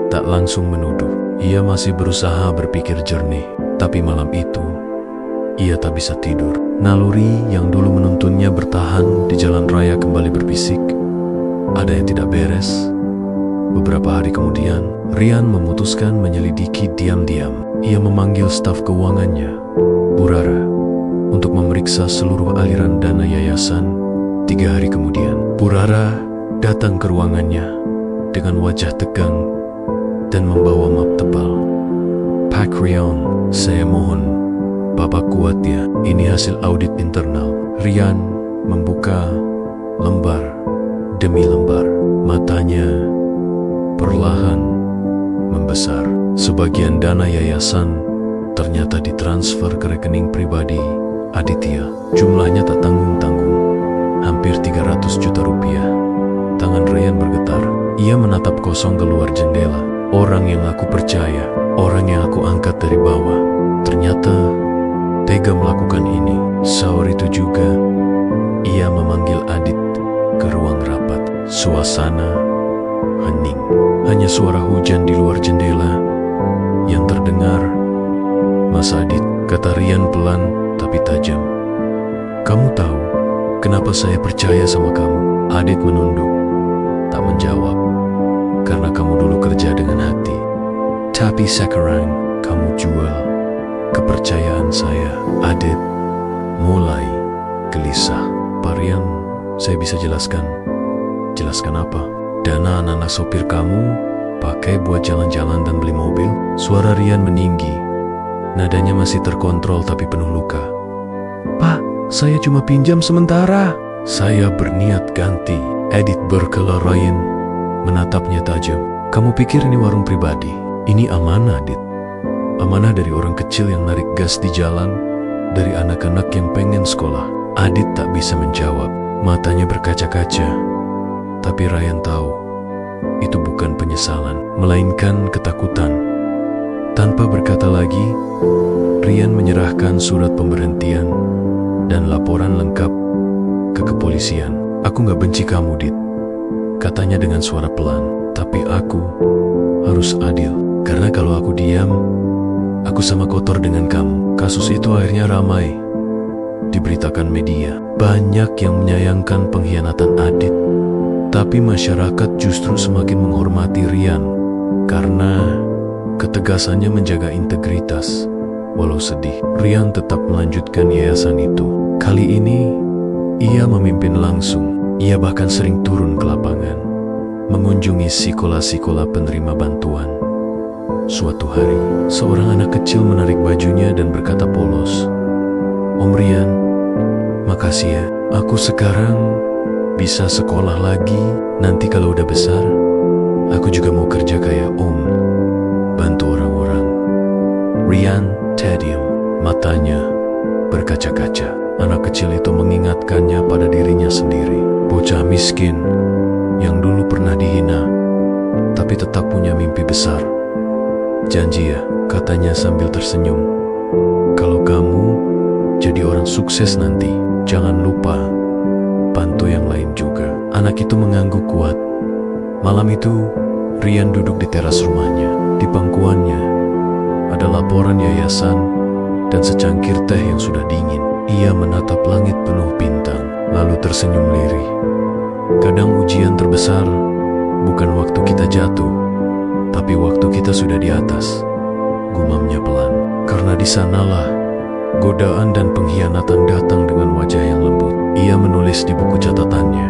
tak langsung menuduh. Ia masih berusaha berpikir jernih. Tapi malam itu, ia tak bisa tidur. Naluri yang dulu menuntunnya bertahan di jalan raya kembali berbisik, ada yang tidak beres. Beberapa hari kemudian, Ryan memutuskan menyelidiki diam-diam. Ia memanggil staf keuangannya, Bu Rara, untuk memeriksa seluruh aliran dana yayasan. 3 hari kemudian, Bu Rara datang ke ruangannya dengan wajah tegang dan membawa map tebal. "Pak Ryan, saya mohon Bapak kuat ya, ini hasil audit internal." Ryan membuka lembar demi lembar. Matanya perlahan membesar. Sebagian dana yayasan ternyata ditransfer ke rekening pribadi Aditya. Jumlahnya tak tanggung-tanggung, hampir 300 juta rupiah. Tangan Ryan bergetar. Ia menatap kosong keluar jendela. Orang yang aku percaya, orang yang aku angkat dari bawah, ternyata tega melakukan ini. Sahur itu juga, ia memanggil Adit ke ruang rapat. Suasana hening. Hanya suara hujan di luar jendela yang terdengar. Mas Adit, kata Rian pelan tapi tajam. Kamu tahu kenapa saya percaya sama kamu? Adit menunduk, tak menjawab. Karena kamu dulu kerja dengan hati. Tapi sekarang kamu jual kepercayaan saya. Adit mulai gelisah. Pak Rian, saya bisa jelaskan. Jelaskan apa? Dana anak-anak sopir kamu pakai buat jalan-jalan dan beli mobil. Suara Rian meninggi. Nadanya masih terkontrol tapi penuh luka. Pak, saya cuma pinjam sementara. Saya berniat ganti. Adit berkelarain, menatapnya tajam. Kamu pikir ini warung pribadi? Ini amanah, Adit. Amanah dari orang kecil yang narik gas di jalan, dari anak-anak yang pengen sekolah. Adit tak bisa menjawab. Matanya berkaca-kaca. Tapi Ryan tahu, itu bukan penyesalan, melainkan ketakutan. Tanpa berkata lagi, Rian menyerahkan surat pemberhentian dan laporan lengkap ke kepolisian. Aku gak benci kamu, Dit, katanya dengan suara pelan. Tapi aku harus adil, karena kalau aku diam, aku sama kotor dengan kamu. Kasus itu akhirnya ramai, diberitakan media. Banyak yang menyayangkan pengkhianatan Adit, tapi masyarakat justru semakin menghormati Rian karena ketegasannya menjaga integritas. Walau sedih, Rian tetap melanjutkan yayasan itu. Kali ini, ia memimpin langsung. Ia bahkan sering turun ke lapangan, mengunjungi sekolah-sekolah penerima bantuan. Suatu hari, seorang anak kecil menarik bajunya dan berkata polos, Om Rian, makasih ya. Aku sekarang bisa sekolah lagi. Nanti kalau udah besar, aku juga mau kerja kayak Om, bantu orang-orang. Rian terdiam, matanya berkaca-kaca. Anak kecil itu mengingatkannya pada dirinya sendiri. Bocah miskin yang dulu pernah dihina, tapi tetap punya mimpi besar. Janji ya, katanya sambil tersenyum. Kalau kamu jadi orang sukses nanti, jangan lupa bantu yang lain juga. Anak itu mengangguk kuat. Malam itu, Rian duduk di teras rumahnya. Di pangkuannya ada laporan yayasan dan secangkir teh yang sudah dingin. Ia menatap langit penuh bintang, lalu tersenyum lirih. Kadang ujian terbesar bukan waktu kita jatuh, tapi waktu kita sudah di atas, gumamnya pelan. Karena di sanalah godaan dan pengkhianatan datang dengan wajah yang lembut. Ia menulis di buku catatannya,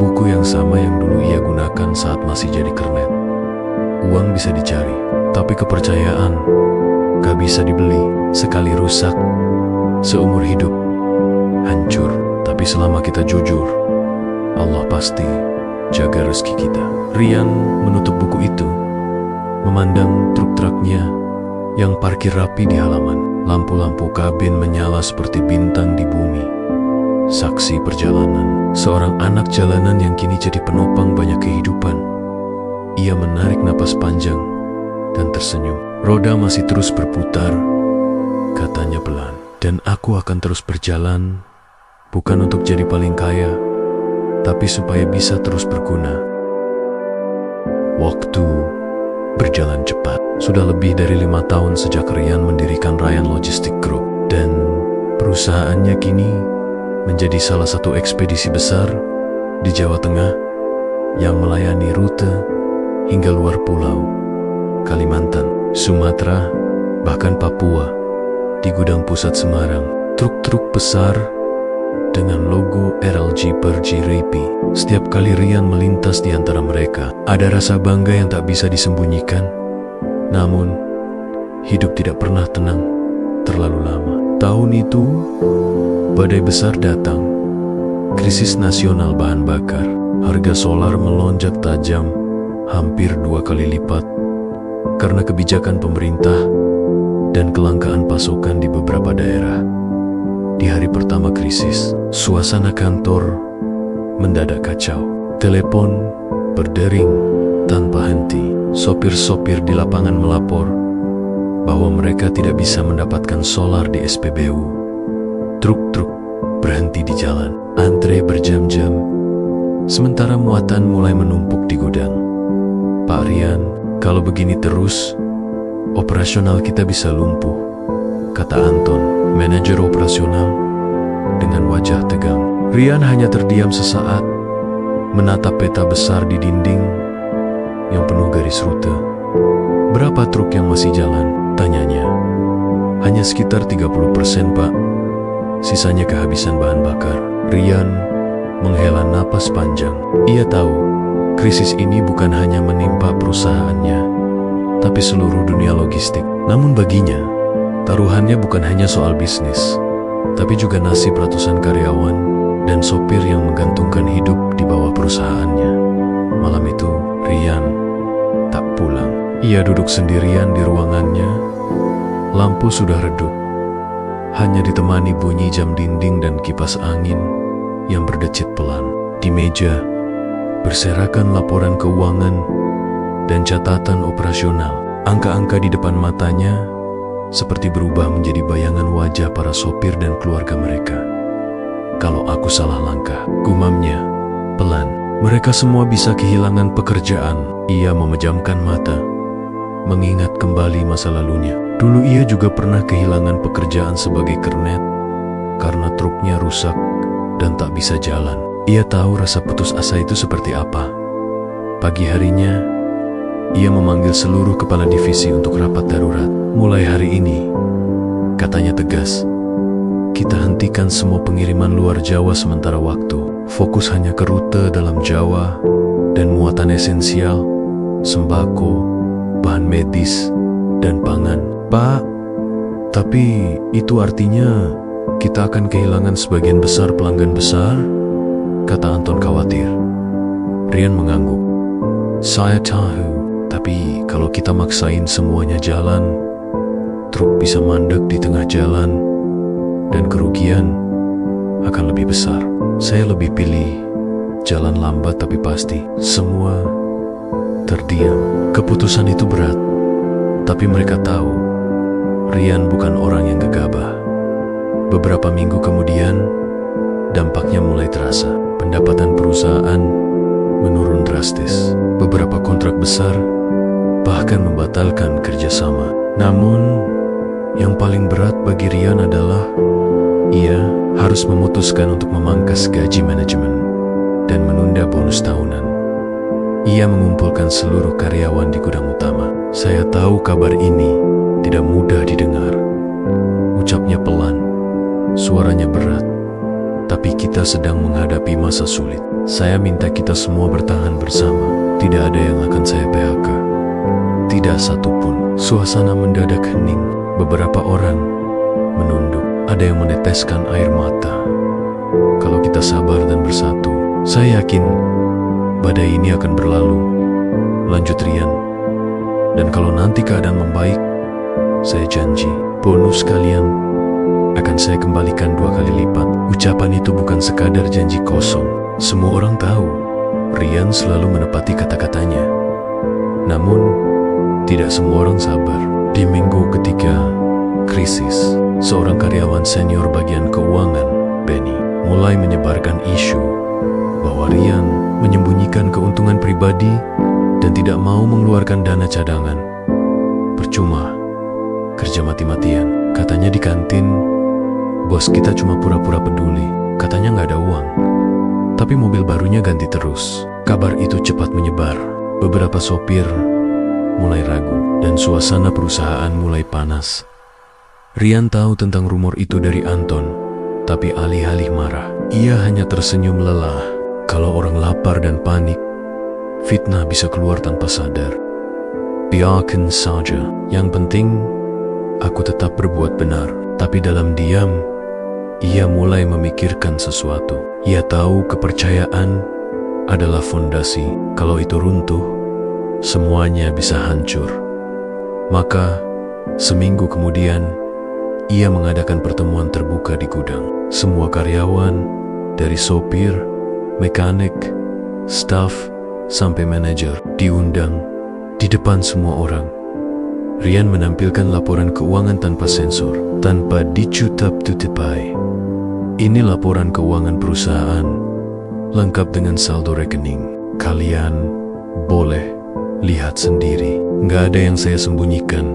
buku yang sama yang dulu ia gunakan saat masih jadi kernet. Uang bisa dicari, tapi kepercayaan gak bisa dibeli. Sekali rusak, seumur hidup hancur. Tapi selama kita jujur, Allah pasti jaga rezeki kita. Rian menutup buku itu, memandang truk-truknya yang parkir rapi di halaman. Lampu-lampu kabin menyala seperti bintang di bumi. Saksi perjalanan, seorang anak jalanan yang kini jadi penopang banyak kehidupan. Ia menarik napas panjang dan tersenyum. Roda masih terus berputar, katanya pelan. Dan aku akan terus berjalan, bukan untuk jadi paling kaya, tapi supaya bisa terus berguna. Waktu berjalan cepat. Sudah lebih dari 5 tahun sejak Rian mendirikan Ryan Logistic Group, dan perusahaannya kini menjadi salah satu ekspedisi besar di Jawa Tengah yang melayani rute hingga luar pulau, Kalimantan, Sumatera, bahkan Papua. Di gudang pusat Semarang, truk-truk besar dengan logo RLG Perji Repi. Setiap kali Rian melintas di antara mereka, ada rasa bangga yang tak bisa disembunyikan. Namun, hidup tidak pernah tenang terlalu lama. Tahun itu, badai besar datang. Krisis nasional bahan bakar. Harga solar melonjak tajam, hampir 2 kali lipat, karena kebijakan pemerintah dan kelangkaan pasokan di beberapa daerah. Di hari pertama krisis, suasana kantor mendadak kacau. Telepon berdering tanpa henti. Sopir-sopir di lapangan melapor bahwa mereka tidak bisa mendapatkan solar di SPBU. Truk-truk berhenti di jalan, antre berjam-jam, sementara muatan mulai menumpuk di gudang. Pak Rian, kalau begini terus, operasional kita bisa lumpuh, kata Anton, manajer operasional, dengan wajah tegang. Rian hanya terdiam sesaat, menatap peta besar di dinding yang penuh garis rute. Berapa truk yang masih jalan? Tanyanya. Hanya sekitar 30%, Pak. Sisanya kehabisan bahan bakar. Rian menghela napas panjang. Ia tahu, krisis ini bukan hanya menimpa perusahaannya, tapi seluruh dunia logistik. Namun baginya, taruhannya bukan hanya soal bisnis, tapi juga nasib ratusan karyawan dan sopir yang menggantungkan hidup di bawah perusahaannya. Malam itu, Rian tak pulang. Ia duduk sendirian di ruangannya. Lampu sudah redup. Hanya ditemani bunyi jam dinding dan kipas angin yang berdecit pelan. Di meja, berserakan laporan keuangan dan catatan operasional. Angka-angka di depan matanya seperti berubah menjadi bayangan wajah para sopir dan keluarga mereka. Kalau aku salah langkah, gumamnya pelan. Mereka semua bisa kehilangan pekerjaan. Ia memejamkan mata, mengingat kembali masa lalunya. Dulu ia juga pernah kehilangan pekerjaan sebagai kernet karena truknya rusak dan tak bisa jalan. Ia tahu rasa putus asa itu seperti apa. Pagi harinya, ia memanggil seluruh kepala divisi untuk rapat darurat. Mulai hari ini, katanya tegas, kita hentikan semua pengiriman luar Jawa sementara waktu. Fokus hanya ke rute dalam Jawa dan muatan esensial, sembako, bahan medis, dan pangan. Pak, tapi itu artinya kita akan kehilangan sebagian besar pelanggan besar, kata Anton khawatir. Rian mengangguk. Saya tahu, tapi kalau kita maksain semuanya jalan, truk bisa mandek di tengah jalan, dan kerugian akan lebih besar. Saya lebih pilih jalan lambat tapi pasti. Semua terdiam. Keputusan itu berat, tapi mereka tahu Rian bukan orang yang gegabah. Beberapa minggu kemudian, dampaknya mulai terasa. Pendapatan perusahaan menurun drastis. Beberapa kontrak besar bahkan membatalkan kerjasama. Namun, yang paling berat bagi Rian adalah ia harus memutuskan untuk memangkas gaji manajemen dan menunda bonus tahunan. Ia mengumpulkan seluruh karyawan di gudang utama. Saya tahu kabar ini tidak mudah didengar. Ucapnya pelan, suaranya berat, tapi kita sedang menghadapi masa sulit. Saya minta kita semua bertahan bersama. Tidak ada yang akan saya PHK. Tidak satupun. Suasana mendadak hening. Beberapa orang menunduk. Ada yang meneteskan air mata. Kalau kita sabar dan bersatu, saya yakin badai ini akan berlalu, lanjut Rian. Dan kalau nanti keadaan membaik, saya janji, bonus kalian akan saya kembalikan 2 kali lipat. Ucapan itu bukan sekadar janji kosong. Semua orang tahu, Rian selalu menepati kata-katanya. Namun, tidak semua orang sabar. Di minggu ketiga krisis, seorang karyawan senior bagian keuangan, Benny, mulai menyebarkan isu bahwa Rian menyembunyikan keuntungan pribadi dan tidak mau mengeluarkan dana cadangan. Percuma, kerja mati-matian. Katanya di kantin, bos kita cuma pura-pura peduli. Katanya nggak ada uang. Tapi mobil barunya ganti terus. Kabar itu cepat menyebar. Beberapa sopir mulai ragu dan suasana perusahaan mulai panas. Rian tahu tentang rumor itu dari Anton, tapi alih-alih marah, ia hanya tersenyum lelah. Kalau orang lapar dan panik, fitnah bisa keluar tanpa sadar. Biarkan saja. Yang penting, aku tetap berbuat benar. Tapi dalam diam, ia mulai memikirkan sesuatu. Ia tahu kepercayaan adalah fondasi. Kalau itu runtuh, semuanya bisa hancur. Maka, seminggu kemudian, ia mengadakan pertemuan terbuka di gudang. Semua karyawan, dari sopir, mekanik, staf, sampai manajer, diundang di depan semua orang. Rian menampilkan laporan keuangan tanpa sensor, tanpa dicutup-tutupai. Ini laporan keuangan perusahaan, lengkap dengan saldo rekening. Kalian boleh lihat sendiri. Nggak ada yang saya sembunyikan,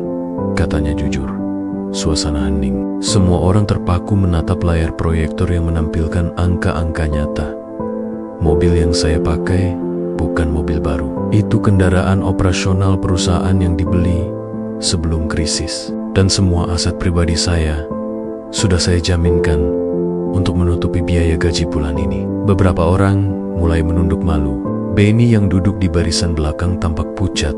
katanya jujur. Suasana hening. Semua orang terpaku menatap layar proyektor yang menampilkan angka-angka nyata. Mobil yang saya pakai bukan mobil baru. Itu kendaraan operasional perusahaan yang dibeli sebelum krisis. Dan semua aset pribadi saya sudah saya jaminkan untuk menutupi biaya gaji bulan ini. Beberapa orang mulai menunduk malu. Benny yang duduk di barisan belakang tampak pucat.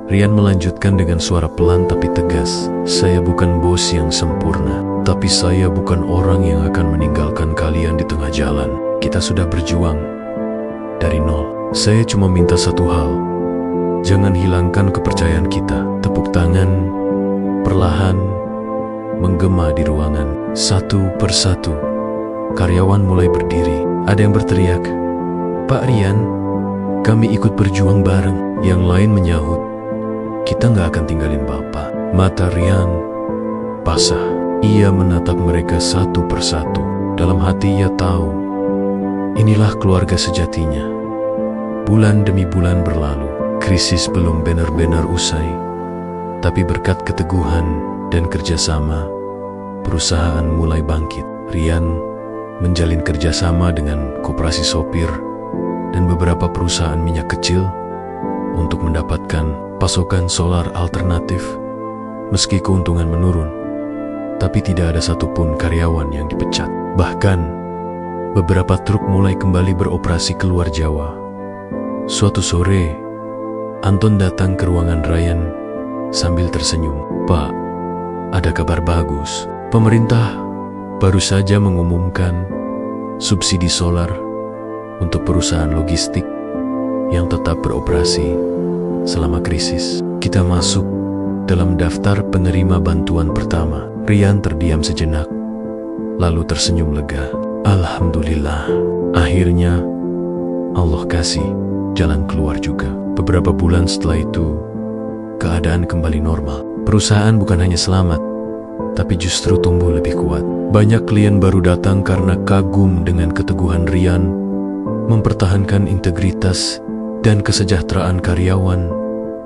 Rian melanjutkan dengan suara pelan tapi tegas. Saya bukan bos yang sempurna, tapi saya bukan orang yang akan meninggalkan kalian di tengah jalan. Kita sudah berjuang dari nol. Saya cuma minta satu hal. Jangan hilangkan kepercayaan kita. Tepuk tangan perlahan menggema di ruangan. Satu persatu karyawan mulai berdiri. Ada yang berteriak, "Pak Rian, kami ikut berjuang bareng." Yang lain menyahut, "Kita nggak akan tinggalin Bapak." Mata Rian basah. Ia menatap mereka satu persatu. Dalam hati ia tahu, inilah keluarga sejatinya. Bulan demi bulan berlalu. Krisis belum benar-benar usai. Tapi berkat keteguhan dan kerjasama, perusahaan mulai bangkit. Rian menjalin kerjasama dengan koperasi sopir dan beberapa perusahaan minyak kecil untuk mendapatkan pasokan solar alternatif. Meski keuntungan menurun, tapi tidak ada satupun karyawan yang dipecat. Bahkan, beberapa truk mulai kembali beroperasi keluar Jawa. Suatu sore, Anton datang ke ruangan Ryan sambil tersenyum. "Pak, ada kabar bagus. Pemerintah baru saja mengumumkan subsidi solar untuk perusahaan logistik yang tetap beroperasi selama krisis. Kita masuk dalam daftar penerima bantuan pertama." Rian terdiam sejenak, lalu tersenyum lega. "Alhamdulillah, akhirnya Allah kasih jalan keluar juga." Beberapa bulan setelah itu, keadaan kembali normal. Perusahaan bukan hanya selamat, tapi justru tumbuh lebih kuat. Banyak klien baru datang karena kagum dengan keteguhan Rian mempertahankan integritas dan kesejahteraan karyawan.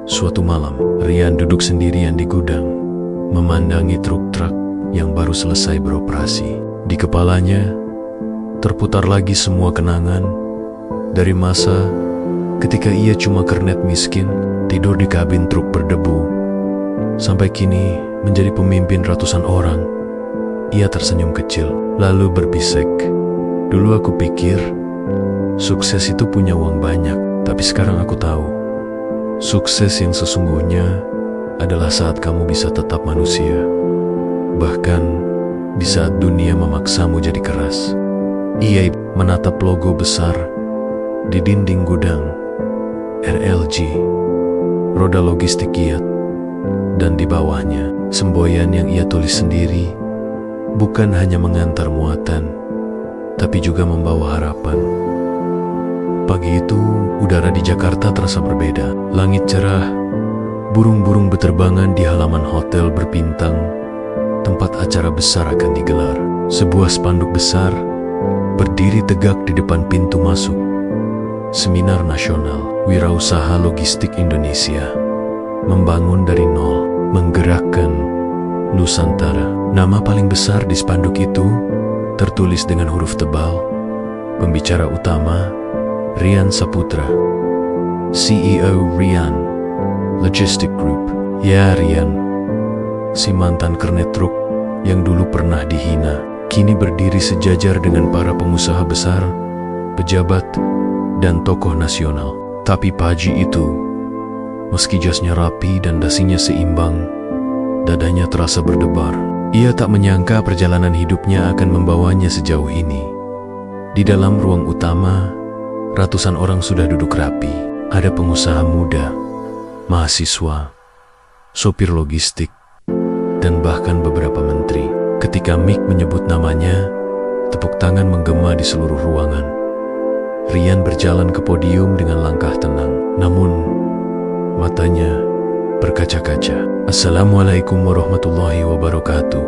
Suatu malam, Rian duduk sendirian di gudang, memandangi truk-truk yang baru selesai beroperasi. Di kepalanya terputar lagi semua kenangan dari masa ketika ia cuma kernet miskin, tidur di kabin truk berdebu, sampai kini menjadi pemimpin ratusan orang. Ia tersenyum kecil, lalu berbisik, "Dulu aku pikir sukses itu punya uang banyak, tapi sekarang aku tahu, sukses yang sesungguhnya adalah saat kamu bisa tetap manusia, bahkan di saat dunia memaksamu jadi keras." Ia menatap logo besar di dinding gudang, RLG, roda logistik giat, dan di bawahnya semboyan yang ia tulis sendiri, bukan hanya mengantar muatan, tapi juga membawa harapan. Pagi itu, udara di Jakarta terasa berbeda. Langit cerah, burung-burung berterbangan di halaman hotel berbintang, tempat acara besar akan digelar. Sebuah spanduk besar berdiri tegak di depan pintu masuk. Seminar Nasional Wirausaha Logistik Indonesia, membangun dari nol, menggerakkan Nusantara. Nama paling besar di spanduk itu tertulis dengan huruf tebal. Pembicara utama Rian Saputra, CEO Rian Logistic Group. Ya Rian, si mantan kernet truk yang dulu pernah dihina, kini berdiri sejajar dengan para pengusaha besar, pejabat, dan tokoh nasional. Tapi Paji itu, meski jasnya rapi dan dasinya seimbang, dadanya terasa berdebar. Ia tak menyangka perjalanan hidupnya akan membawanya sejauh ini. Di dalam ruang utama, ratusan orang sudah duduk rapi. Ada pengusaha muda, mahasiswa, sopir logistik, dan bahkan beberapa menteri. Ketika Mick menyebut namanya, tepuk tangan menggema di seluruh ruangan. Rian berjalan ke podium dengan langkah tenang, namun matanya berkaca-kaca. Assalamualaikum warahmatullahi wabarakatuh.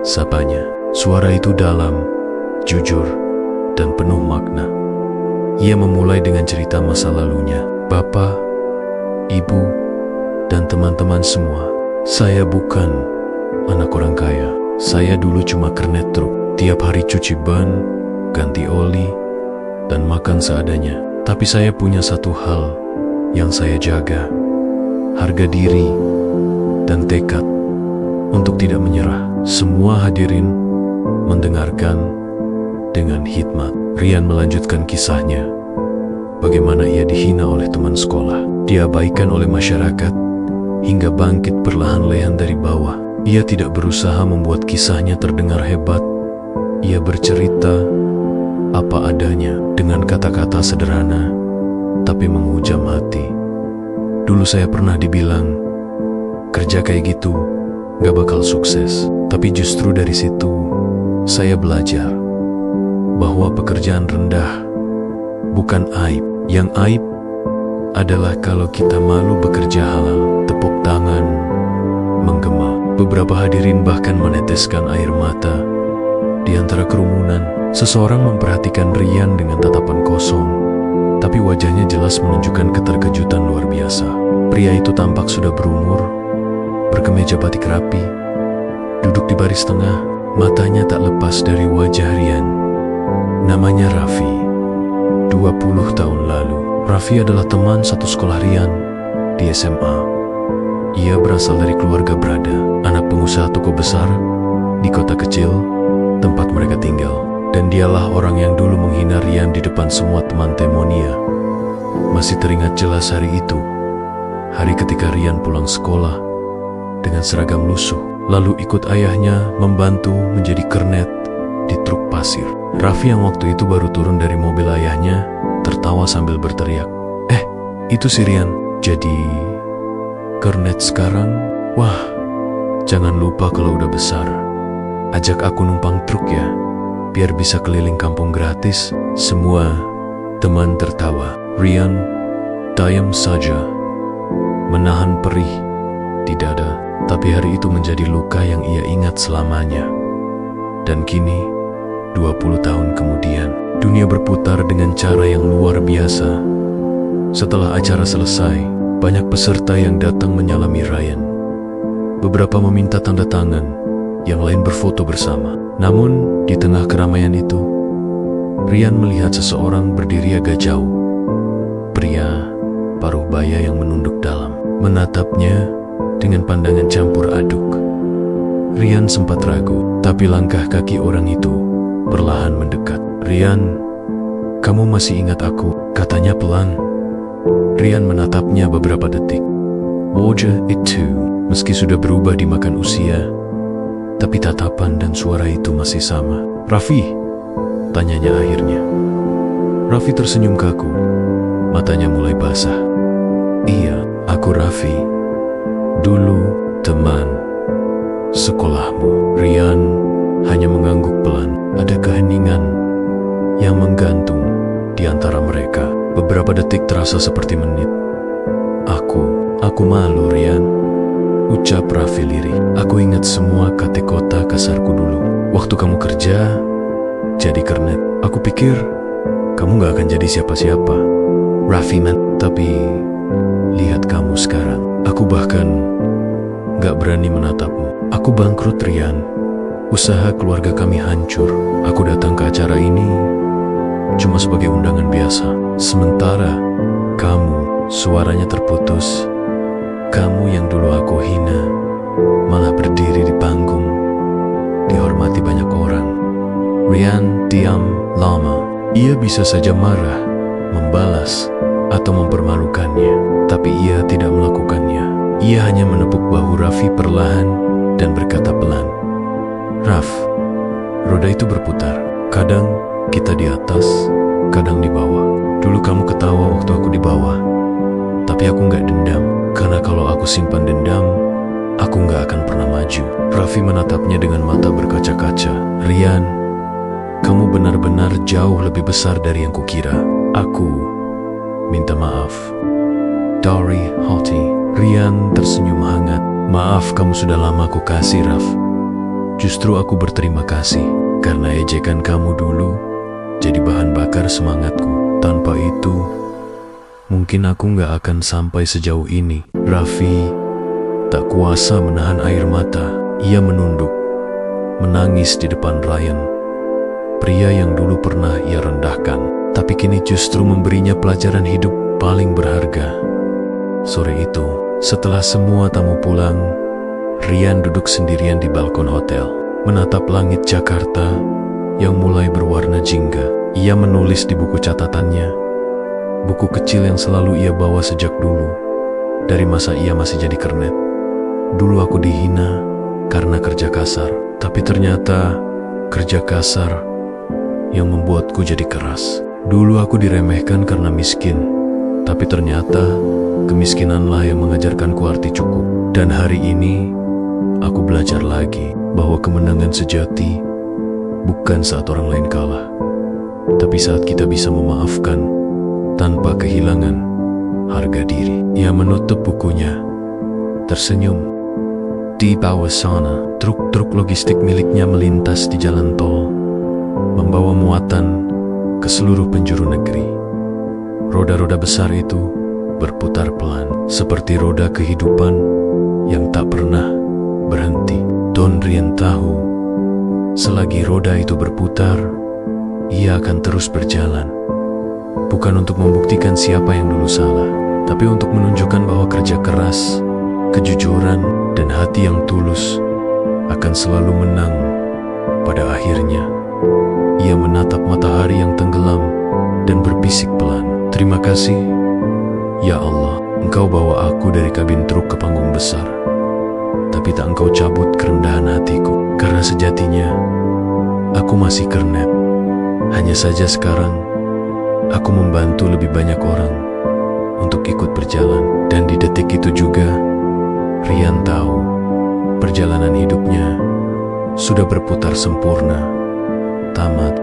Sapanya. Suara itu dalam, jujur, dan penuh makna. Ia memulai dengan cerita masa lalunya. Bapak, ibu, dan teman-teman semua. Saya bukan anak orang kaya. Saya dulu cuma kernet truk. Tiap hari cuci ban, ganti oli, dan makan seadanya. Tapi saya punya satu hal yang saya jaga. Harga diri dan tekad untuk tidak menyerah. Semua hadirin mendengarkan dengan hikmat. Rian melanjutkan kisahnya. Bagaimana ia dihina oleh teman sekolah, diabaikan oleh masyarakat, hingga bangkit perlahan-lahan dari bawah. Ia tidak berusaha membuat kisahnya terdengar hebat. Ia bercerita apa adanya dengan kata-kata sederhana, tapi menghujam hati. Dulu saya pernah dibilang, kerja kayak gitu gak bakal sukses. Tapi justru dari situ, saya belajar bahwa pekerjaan rendah bukan aib. Yang aib adalah kalau kita malu bekerja halal. Tepuk tangan menggema. Beberapa hadirin bahkan meneteskan air mata. Di antara kerumunan, seseorang memperhatikan Rian dengan tatapan kosong, tapi wajahnya jelas menunjukkan keterkejutan luar biasa. Pria itu tampak sudah berumur, berkemeja batik rapi, duduk di baris tengah. Matanya tak lepas dari wajah Rian. Namanya Raffi. 20 tahun lalu, Raffi adalah teman satu sekolah Rian di SMA. Ia berasal dari keluarga berada, anak pengusaha toko besar di kota kecil tempat mereka tinggal. Dan dialah orang yang dulu menghina Rian di depan semua teman temonia. Masih teringat jelas hari itu, hari ketika Rian pulang sekolah dengan seragam lusuh, lalu ikut ayahnya membantu menjadi kernet di truk pasir. Raffi yang waktu itu baru turun dari mobil ayahnya tertawa sambil berteriak, itu si Rian, jadi kernet sekarang? Wah, jangan lupa kalau udah besar, ajak aku numpang truk ya, biar bisa keliling kampung gratis. Semua teman tertawa. Rian diam saja, menahan perih di dada. Tapi hari itu menjadi luka yang ia ingat selamanya. Dan kini, 20 tahun kemudian, dunia berputar dengan cara yang luar biasa. Setelah acara selesai, banyak peserta yang datang menyalami Rian. Beberapa meminta tanda tangan, yang lain berfoto bersama. Namun, di tengah keramaian itu, Rian melihat seseorang berdiri agak jauh. Pria paruh baya yang menunduk dalam, menatapnya dengan pandangan campur aduk. Rian sempat ragu, tapi langkah kaki orang itu perlahan mendekat. Rian, kamu masih ingat aku? Katanya pelan. Rian menatapnya beberapa detik. Wajah itu, meski sudah berubah dimakan usia, tapi tatapan dan suara itu masih sama. Raffi? Tanyanya akhirnya. Raffi tersenyum kaku, matanya mulai basah. Iya, aku Raffi. Dulu teman sekolahmu. Rian hanya mengangguk pelan. Ada keheningan yang menggantung di antara mereka. Beberapa detik terasa seperti menit. Aku malu Rian, ucap Raffi lirih. Aku ingat semua kata-kata kasarku dulu. Waktu kamu kerja jadi kernet, aku pikir kamu gak akan jadi siapa-siapa. Raffi man, tapi lihat kamu sekarang. Aku bahkan gak berani menatapmu. Aku bangkrut Rian. Usaha keluarga kami hancur. Aku datang ke acara ini cuma sebagai undangan biasa. Sementara kamu, suaranya terputus. Kamu yang dulu aku hina, malah berdiri di panggung, dihormati banyak orang. Rian diam lama. Ia bisa saja marah, membalas, atau mempermalukannya. Tapi ia tidak melakukannya. Ia hanya menepuk bahu Raffi perlahan dan berkata pelan, Raff, roda itu berputar. Kadang kita di atas, kadang di bawah. Dulu kamu ketawa waktu aku di bawah, tapi aku gak dendam. Karena kalau aku simpan dendam, aku gak akan pernah maju. Raffi menatapnya dengan mata berkaca-kaca. Rian, kamu benar-benar jauh lebih besar dari yang kukira. Aku minta maaf. Dari hati. Rian tersenyum hangat. Maaf kamu sudah lama aku kasih, Raf. Justru aku berterima kasih karena ejekan kamu dulu jadi bahan bakar semangatku. Tanpa itu, mungkin aku gak akan sampai sejauh ini. Raffi tak kuasa menahan air mata. Ia menunduk, menangis di depan Ryan, pria yang dulu pernah ia rendahkan, tapi kini justru memberinya pelajaran hidup paling berharga. Sore itu, setelah semua tamu pulang, Rian duduk sendirian di balkon hotel, menatap langit Jakarta yang mulai berwarna jingga. Ia menulis di buku catatannya, buku kecil yang selalu ia bawa sejak dulu, dari masa ia masih jadi kernet. Dulu aku dihina karena kerja kasar, tapi ternyata kerja kasar yang membuatku jadi keras. Dulu aku diremehkan karena miskin, tapi ternyata kemiskinanlah yang mengajarkanku arti cukup. Dan hari ini, aku belajar lagi bahwa kemenangan sejati bukan saat orang lain kalah, tapi saat kita bisa memaafkan tanpa kehilangan harga diri. Ia menutup bukunya, tersenyum. Di bawah sana, truk-truk logistik miliknya melintas di jalan tol, membawa muatan ke seluruh penjuru negeri. Roda-roda besar itu berputar pelan, seperti roda kehidupan yang tak pernah berhenti. Don Rian tahu, selagi roda itu berputar, ia akan terus berjalan. Bukan untuk membuktikan siapa yang dulu salah, tapi untuk menunjukkan bahwa kerja keras, kejujuran, dan hati yang tulus akan selalu menang pada akhirnya. Ia menatap matahari yang tenggelam dan berbisik pelan, "Terima kasih, ya Allah, Engkau bawa aku dari kabin truk ke panggung besar. Tapi tak Engkau cabut kerendahan hatiku, karena sejatinya aku masih kernet. Hanya saja sekarang aku membantu lebih banyak orang untuk ikut berjalan." Dan di detik itu juga Rian tahu perjalanan hidupnya sudah berputar sempurna, tamat.